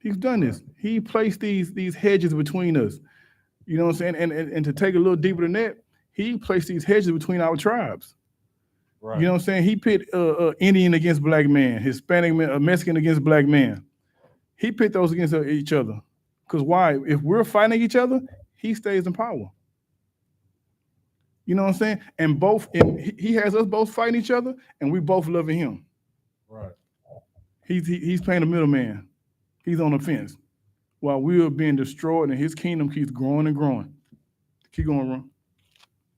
He's done this. He placed these hedges between us. You know what I'm saying? And to take a little deeper than that, he placed these hedges between our tribes. Right. You know what I'm saying? He pit Indian against black man, Hispanic man, Mexican against black man. He pit those against each other. Because why? If we're fighting each other, he stays in power. You know what I'm saying? And he has us both fighting each other, and we both loving him. Right. He's playing the middleman. He's on the fence while we are being destroyed, and his kingdom keeps growing and growing. Keep going, Ron.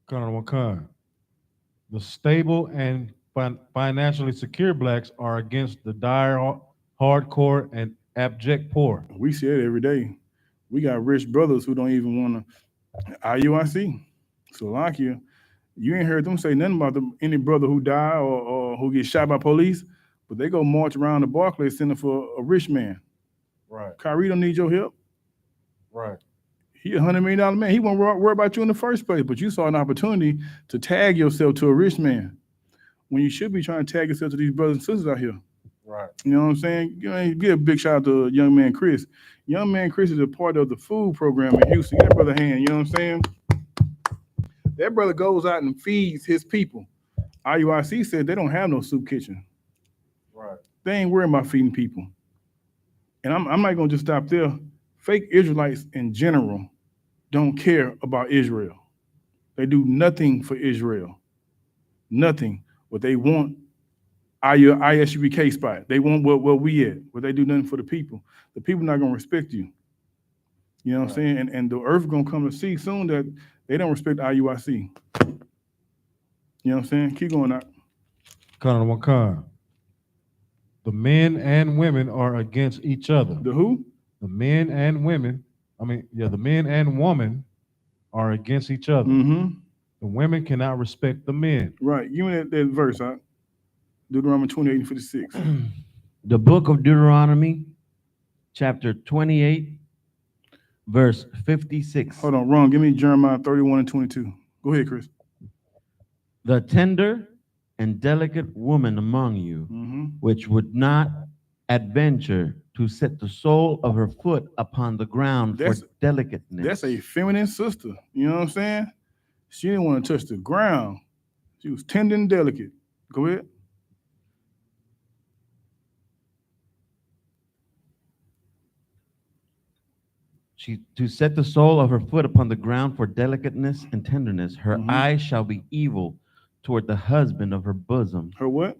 Got on one card. The stable and financially secure Blacks are against the dire, hardcore, and abject poor. We see it every day. We got rich brothers who don't even want to. IUIC, Slovakia, you ain't heard them say nothing about any brother who die or who gets shot by police, but they go march around the Barclays Center for a rich man. Right. Kyrie don't need your help. Right. He $100 million man. He won't worry about you in the first place, but you saw an opportunity to tag yourself to a rich man when you should be trying to tag yourself to these brothers and sisters out here. Right. You know what I'm saying? You know, give a big shout out to young man Chris. Young man Chris is a part of the food program in Houston. Give that brother a hand, you know what I'm saying? That brother goes out and feeds his people. IUIC said they don't have no soup kitchen. Right. They ain't worried about feeding people. And I'm not gonna just stop there. Fake Israelites in general don't care about Israel. They do nothing for Israel. Nothing. What they want, I.S.U.P.K spot. They want where we at. But they do nothing for the people. The people not gonna respect you. You know what I'm saying? And the earth gonna come to see soon that they don't respect IUIC. You know what I'm saying? Keep going out. Colonel Wakan. The men and women are against each other. The who? The men and women, the men and woman are against each other. Mm-hmm. The women cannot respect the men. Right. Give me that verse, huh? Deuteronomy 28 and 56. The book of Deuteronomy, chapter 28, verse 56. Hold on, wrong. Give me Jeremiah 31 and 22. Go ahead, Chris. The tender and delicate woman among you, Mm-hmm. which would not adventure to set the sole of her foot upon the ground for delicateness. That's a feminine sister. You know what I'm saying? She didn't want to touch the ground. She was tender and delicate. Go ahead. To set the sole of her foot upon the ground for delicateness and tenderness. Her eyes shall be evil toward the husband of her bosom. Her what?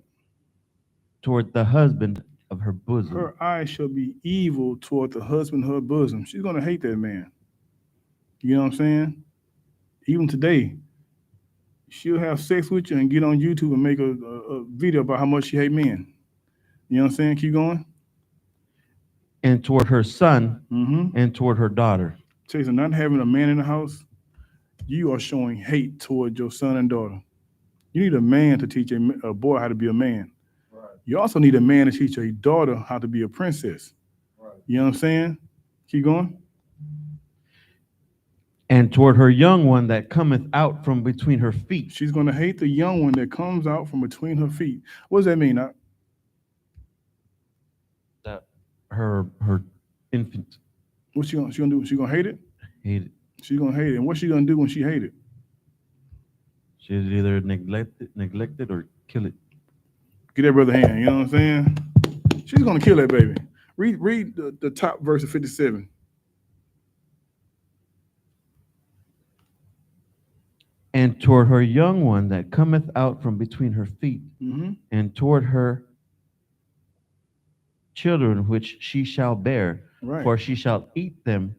Toward the husband of her bosom. Her eyes shall be evil toward the husband of her bosom. She's going to hate that man. You know what I'm saying? Even today, she'll have sex with you and get on YouTube and make a video about how much she hates men. You know what I'm saying? Keep going. And toward her son and toward her daughter. Chasing, not having a man in the house, you are showing hate toward your son and daughter. You need a man to teach a boy how to be a man. Right. You also need a man to teach a daughter how to be a princess. Right. You know what I'm saying? Keep going. And toward her young one that cometh out from between her feet. She's going to hate the young one that comes out from between her feet. What does that mean? That her infant. What's she gonna do? She gonna hate it? Hate it. She's gonna hate it. And what's she gonna do when she hate it? She'll either neglect it or kill it. Get that brother hand, you know what I'm saying? She's gonna kill that baby. Read the top verse of 57. And toward her young one that cometh out from between her feet, and toward her children which she shall bear, for she shall eat them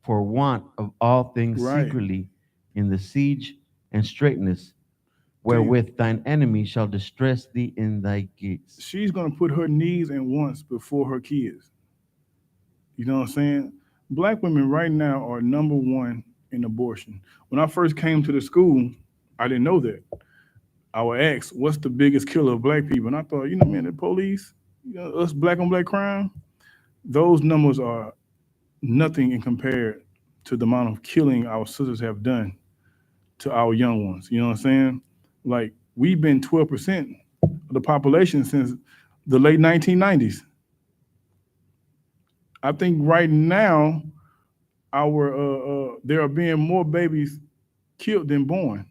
for want of all things secretly in the siege and straitness, wherewith thine enemy shall distress thee in thy gates. She's going to put her needs and wants before her kids. You know what I'm saying? Black women right now are number one in abortion. When I first came to the school, I didn't know that. I would ask, what's the biggest killer of black people? And I thought, man, the police, us black on black crime, those numbers are nothing in compared to the amount of killing our sisters have done to our young ones. You know what I'm saying? Like, we've been 12% of the population since the late 1990s. I think right now, there are being more babies killed than born.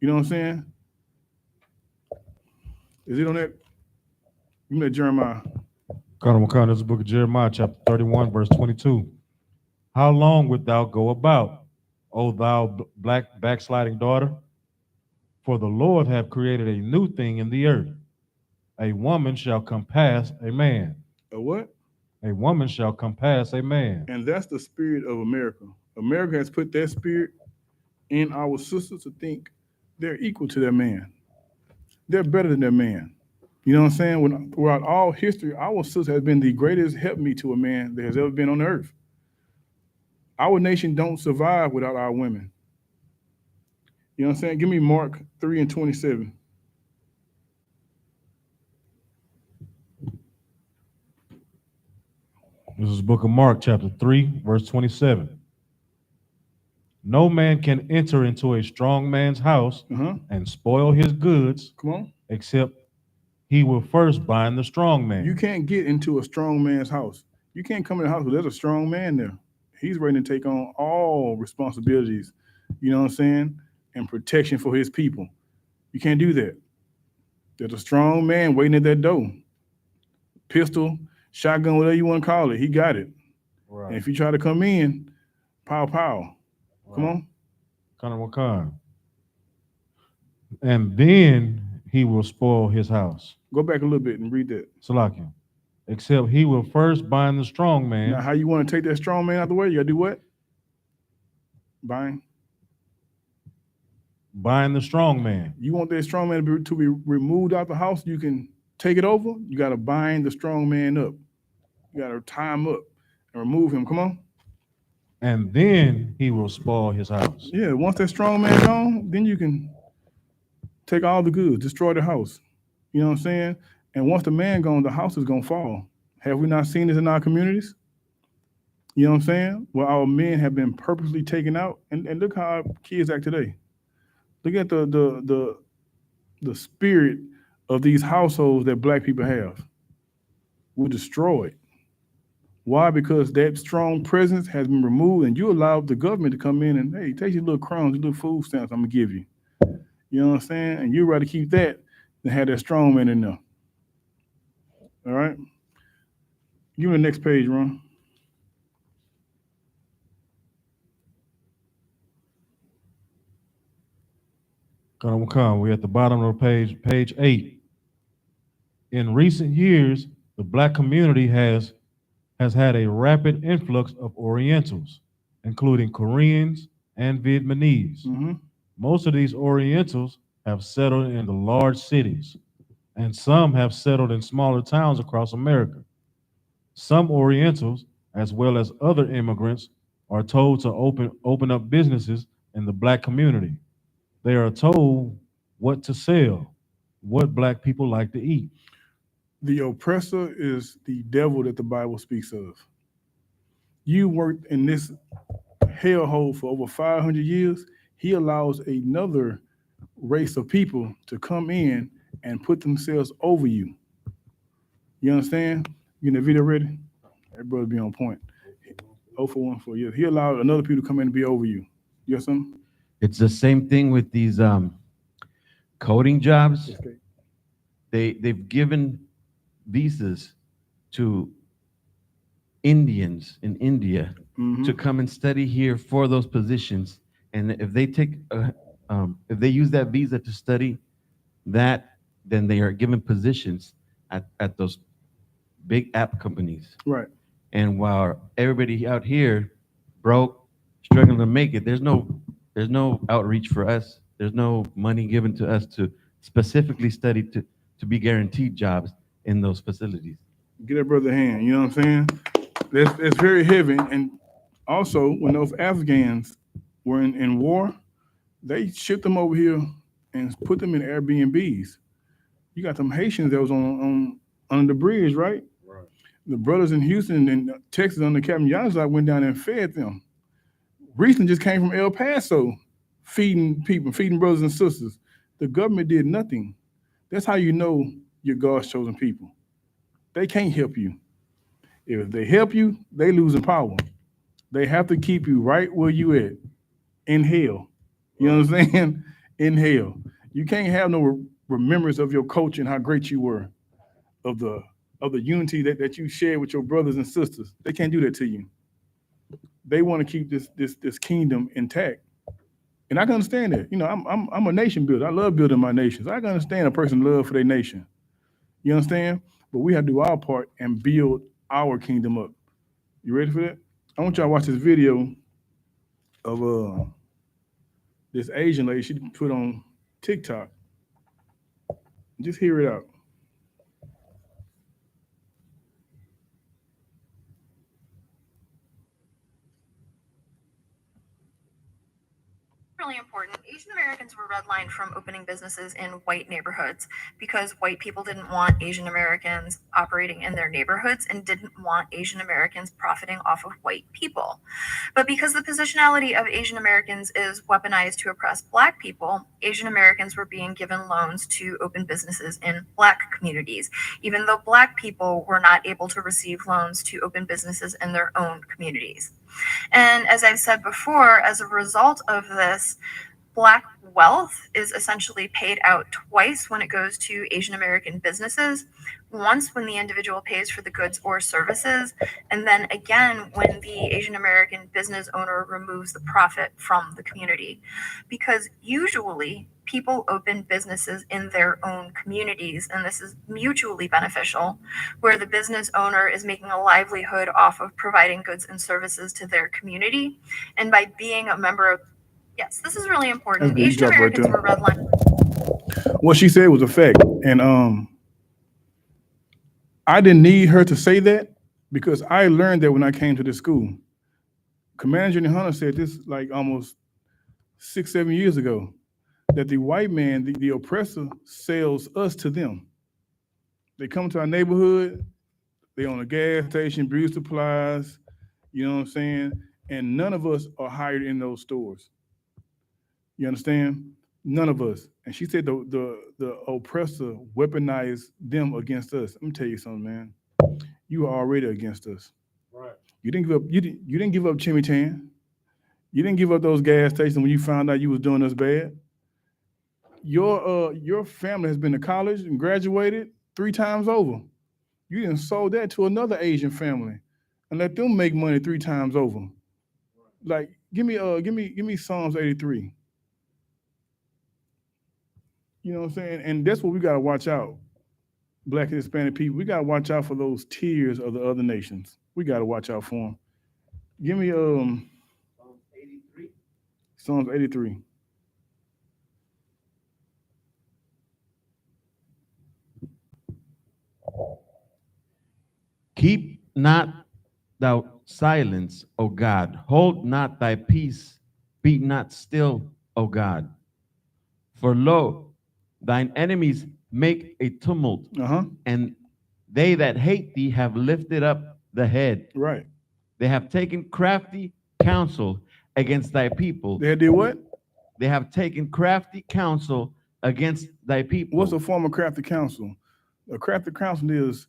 You know what I'm saying? Is it on that? Give me that Jeremiah. Colonel McConnell, this is the book of Jeremiah, chapter 31, verse 22. How long wilt thou go about, O thou black backsliding daughter? For the Lord hath created a new thing in the earth. A woman shall compass a man. A what? A woman shall compass a man. And that's the spirit of America. America has put that spirit in our sisters to think they're equal to their man. They're better than their man. You know what I'm saying? Throughout all history, our sister has been the greatest helpmeet to a man that has ever been on the earth. Our nation don't survive without our women. You know what I'm saying? Give me Mark 3 and 27. This is the book of Mark, chapter 3, verse 27. No man can enter into a strong man's house and spoil his goods. Come on. Except he will first bind the strong man. You can't get into a strong man's house. You can't come in the house because there's a strong man there. He's ready to take on all responsibilities, you know what I'm saying, and protection for his people. You can't do that. There's a strong man waiting at that door. Pistol, shotgun, whatever you want to call it, he got it. Right. And if you try to come in, pow, pow. Right. Come on. Colonel Wakan. And then he will spoil his house. Go back a little bit and read that. Salakia. except he will first bind the strong man. Now, how you want to take that strong man out the way? You got to do what? Bind the strong man. You want that strong man to be removed out the house, you can take it over. You got to bind the strong man up. You got to tie him up and remove him. Come on. And then he will spoil his house. Yeah, once that strong man gone, then you can take all the goods, destroy the house. You know what I'm saying? And once the man gone, the house is going to fall. Have we not seen this in our communities? You know what I'm saying? Where our men have been purposely taken out. And look how our kids act today. Look at the spirit of these households that black people have. We're destroyed. Why? Because that strong presence has been removed, and you allowed the government to come in and, hey, take your little crumbs, your little food stamps I'm gonna give you. You know what I'm saying? And you'd rather keep that than have that strong man in there. All right? Give me the next page, Ron. Come. We're at the bottom of the page, page 8. In recent years, the black community has had a rapid influx of Orientals, including Koreans and Vietnamese. Mm-hmm. Most of these Orientals have settled in the large cities, and some have settled in smaller towns across America. Some Orientals, as well as other immigrants, are told to open up businesses in the black community. They are told what to sell, what black people like to eat. The oppressor is the devil that the Bible speaks of. You worked in this hellhole for over 500 years. He allows another race of people to come in and put themselves over you. You understand? You getting the video ready? Everybody be on point. 0 for 1 for years. He allowed another people to come in and be over you. You got something? It's the same thing with these coding jobs. Okay. They've given visas to Indians in India to come and study here for those positions, and if they take if they use that visa to study that, then they are given positions at those big app companies. Right. And while everybody out here broke, struggling to make it, there's no outreach for us. There's no money given to us to specifically study to be guaranteed jobs in those facilities. Get that brother a hand. You know what I'm saying? That's very heavy. And also, when those Afghans were in war, they shipped them over here and put them in Airbnbs. You got them Haitians that was on the bridge, right? Right. The brothers in Houston and Texas under Captain Yazzie went down there and fed them. Recently just came from El Paso, feeding people, feeding brothers and sisters. The government did nothing. That's how you know you're God's chosen people. They can't help you. If they help you, they losing power. They have to keep you right where you at, in hell. You know what I'm saying? In hell. You can't have no remembrance of your culture and how great you were, of the unity that you share with your brothers and sisters. They can't do that to you. They want to keep this kingdom intact. And I can understand that. You know, I'm a nation builder. I love building my nations. I can understand a person's love for their nation. You understand? But we have to do our part and build our kingdom up. You ready for that? I want y'all to watch this video of this Asian lady she put on TikTok. Just hear it out. Really important. Asian Americans were redlined from opening businesses in white neighborhoods because white people didn't want Asian Americans operating in their neighborhoods and didn't want Asian Americans profiting off of white people. But because the positionality of Asian Americans is weaponized to oppress Black people, Asian Americans were being given loans to open businesses in Black communities, even though Black people were not able to receive loans to open businesses in their own communities. And as I've said before, as a result of this, Black wealth is essentially paid out twice when it goes to Asian American businesses. Once when the individual pays for the goods or services, and then again when the Asian American business owner removes the profit from the community. Because usually people open businesses in their own communities, and this is mutually beneficial, where the business owner is making a livelihood off of providing goods and services to their community. And by being a member of, yes, this is really important. That's good. You Asian dropped right Americans there. were redlined. What she said was a fact. And I didn't need her to say that because I learned that when I came to this school. Commander YAHANNA said this like almost 6-7 years ago, that the white man, the oppressor, sells us to them. They come to our neighborhood, they own a gas station, beauty supplies, you know what I'm saying? And none of us are hired in those stores. You understand? None of us. And she said the oppressor weaponized them against us. Let me tell you something, man. You are already against us. Right. You didn't give up. You didn't give up Chimichurri. You didn't give up those gas stations when you found out you was doing us bad. Your family has been to college and graduated 3 times over. You didn't sold that to another Asian family and let them make money 3 times over. Like, give me Psalms 83. You know what I'm saying? And that's what we gotta watch out. Black and Hispanic people, we gotta watch out for those tears of the other nations. We gotta watch out for them. Give me Psalms 83. Psalms 83. Keep not thou silence, O God. Hold not thy peace. Be not still, O God. For lo, thine enemies make a tumult, and they that hate thee have lifted up the head. Right. They have taken crafty counsel against thy people. They did what? They have taken crafty counsel against thy people. What's a form of crafty counsel? A crafty counsel is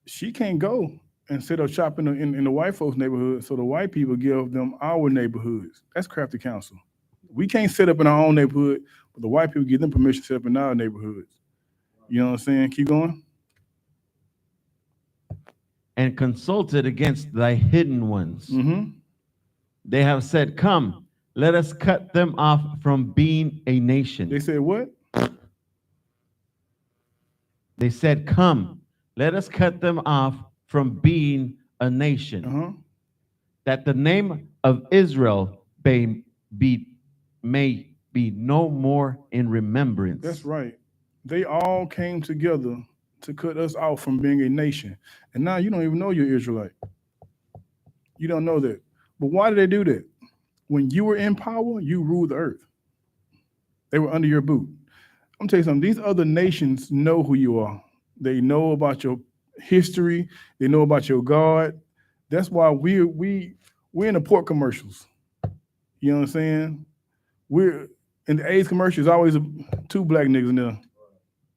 she can't go and set up shop in the white folks' neighborhood, so the white people give them our neighborhoods. That's crafty counsel. We can't set up in our own neighborhood, but the white people give them permission to set up in our neighborhoods. You know what I'm saying? Keep going. And consulted against thy hidden ones. Mm-hmm. They have said, come, let us cut them off from being a nation. They said what? They said, come, let us cut them off from being a nation, that the name of Israel may be no more in remembrance. That's right. They all came together to cut us off from being a nation. And now you don't even know you're Israelite. You don't know that. But why did they do that? When you were in power, you ruled the earth. They were under your boot. I'm telling you something, these other nations know who you are. They know about your history. They know about your God. That's why we're in the pork commercials. You know what I'm saying? We're in the AIDS commercials, always 2 black niggas in there.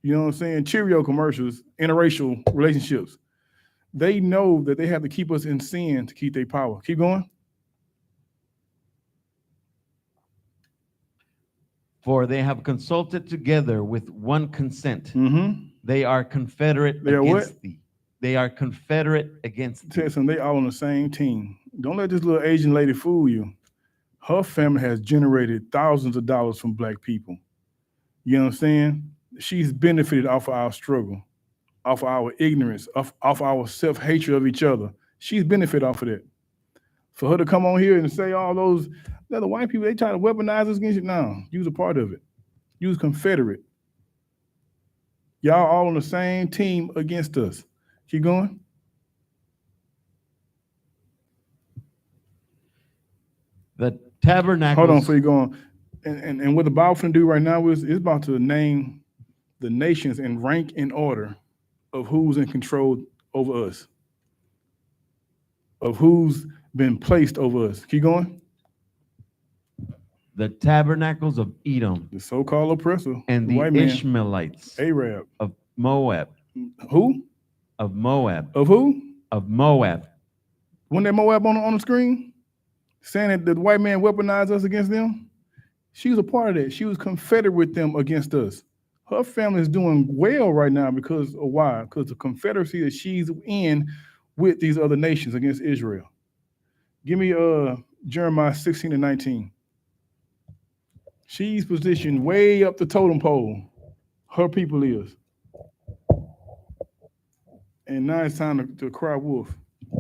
You know what I'm saying? Cheerio commercials, interracial relationships. They know that they have to keep us in sin to keep their power. Keep going. For they have consulted together with one consent. Mm-hmm. They are confederate against thee. They are confederate against thee. Tell you something, they all on the same team. Don't let this little Asian lady fool you. Her family has generated thousands of dollars from black people. You know what I'm saying? She's benefited off of our struggle, off of our ignorance, off our self-hatred of each other. She's benefited off of that. For her to come on here and say all those other white people, they try to weaponize us against you. No, you was a part of it. You was Confederate. Y'all all on the same team against us. Keep going. The tabernacles. Hold on before you go on. And what the Bible finna do right now is it's about to name the nations in rank and order of who's in control over us, of who's been placed over us. Keep going. The tabernacles of Edom. The so-called oppressor. And the white Ishmaelites. Arab. Of Moab. Who? Of Moab. Of who? Of Moab. When that Moab on the screen, saying that the white man weaponized us against them, She was a part of that. She was confederate with them against us. Her family is doing well right now because of why? Because the confederacy that she's in with these other nations against Israel. Give me Jeremiah 16 and 19. She's positioned way up the totem pole. Her people is. And now it's time to cry wolf.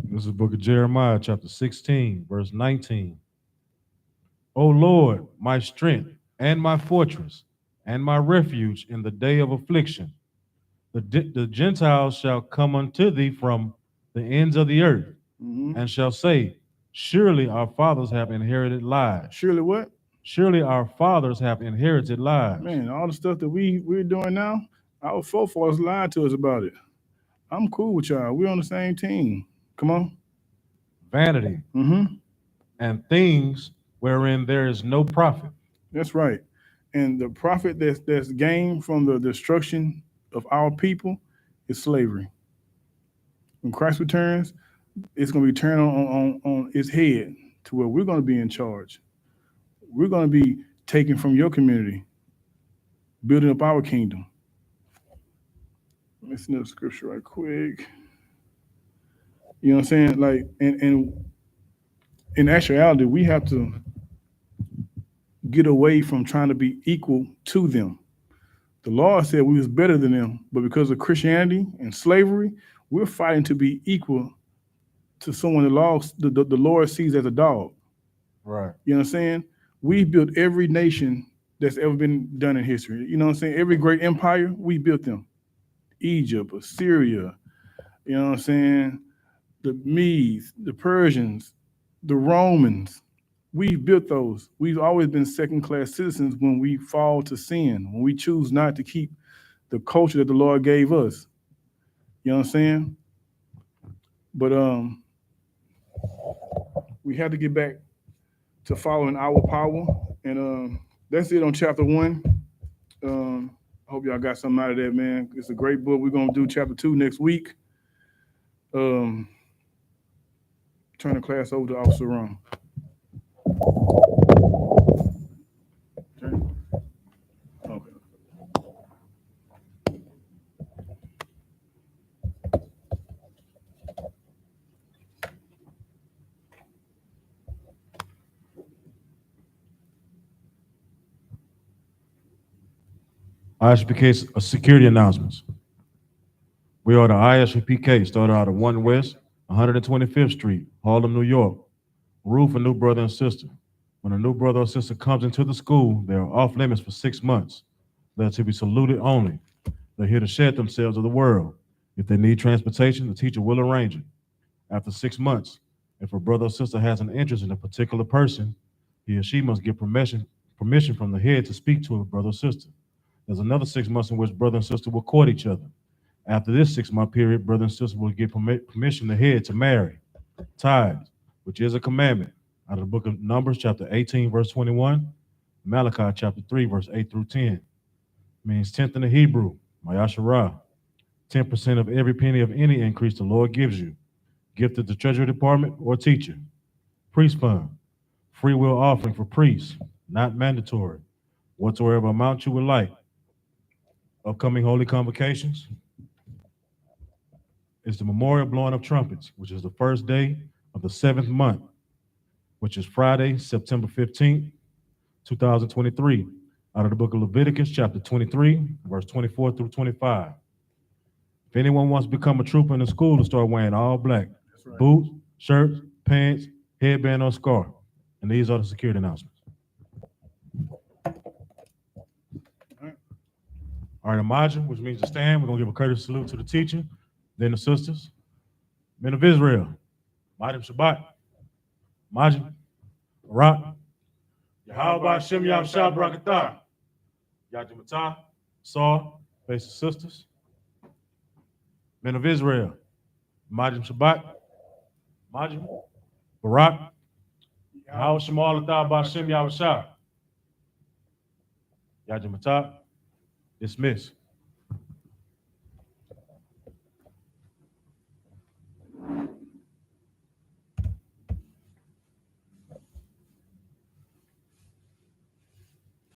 This is the book of Jeremiah, chapter 16, verse 19. O Lord, my strength and my fortress and my refuge in the day of affliction. The Gentiles shall come unto thee from the ends of the earth, and shall say, surely our fathers have inherited lives. Surely what? Surely our fathers have inherited lives. Man, all the stuff that we're doing now, our forefathers lied to us about it. I'm cool with y'all. We're on the same team. Come on. Vanity and things wherein there is no profit. That's right. And the profit that's gained from the destruction of our people is slavery. When Christ returns, it's going to be turned on its head to where we're going to be in charge. We're going to be taken from your community, building up our kingdom. Let's see the scripture right quick. You know what I'm saying? Like, and in actuality, we have to get away from trying to be equal to them. The Lord said we was better than them, but because of Christianity and slavery, we're fighting to be equal to someone the Lord sees as a dog. Right. You know what I'm saying? We built every nation that's ever been done in history. You know what I'm saying? Every great empire, we built them. Egypt, Assyria, you know what I'm saying? The Medes, the Persians, the Romans. We built those. We've always been second-class citizens when we fall to sin, when we choose not to keep the culture that the Lord gave us. You know what I'm saying? But we had to get back to following our power. And that's it on chapter 1. I hope y'all got something out of that, man. It's a great book. We're going to do chapter 2 next week. Turn the class over to Officer Ron. Okay. I.S.U.P.K. security announcements. We are the I.S.U.P.K. started out of 1 West, 125th Street, Harlem, New York. Rule for new brother and sister. When a new brother or sister comes into the school, they are off limits for 6 months. They're to be saluted only. They're here to shed themselves of the world. If they need transportation, the teacher will arrange it. After 6 months, if a brother or sister has an interest in a particular person, he or she must get permission from the head to speak to a brother or sister. There's another 6 months in which brother and sister will court each other. After this 6-month period, brother and sister will get permission the head to marry. Tithes, which is a commandment, out of the book of Numbers, chapter 18, verse 21, Malachi, chapter 3, verse 8 through 10. Means 10th in the Hebrew, Mayasharah. 10% of every penny of any increase the Lord gives you. Gift to the Treasury Department or teacher. Priest fund, free will offering for priests, not mandatory. Whatsoever amount you would like. Upcoming holy convocations is the memorial blowing of trumpets, which is the first day of the 7th month, which is Friday, September 15th, 2023, out of the book of Leviticus, chapter 23, verse 24 through 25. If anyone wants to become a trooper in the school, to start wearing all black, right. Boots, shirts, pants, headband, or scarf. And these are the security announcements. All right, Imagine, which means to stand. We're going to give a courteous salute to the teacher, then the sisters. Men of Israel, Madam Shabbat, Imagine, Barak, Yahweh Shem Yahshua Barakatah, Yajimatah, Saw, face the sisters. Men of Israel, Imagine Shabbat, Imagine, Barak, Yahweh Shem Alatah Bashem Yahshua, Yajimatah, dismiss.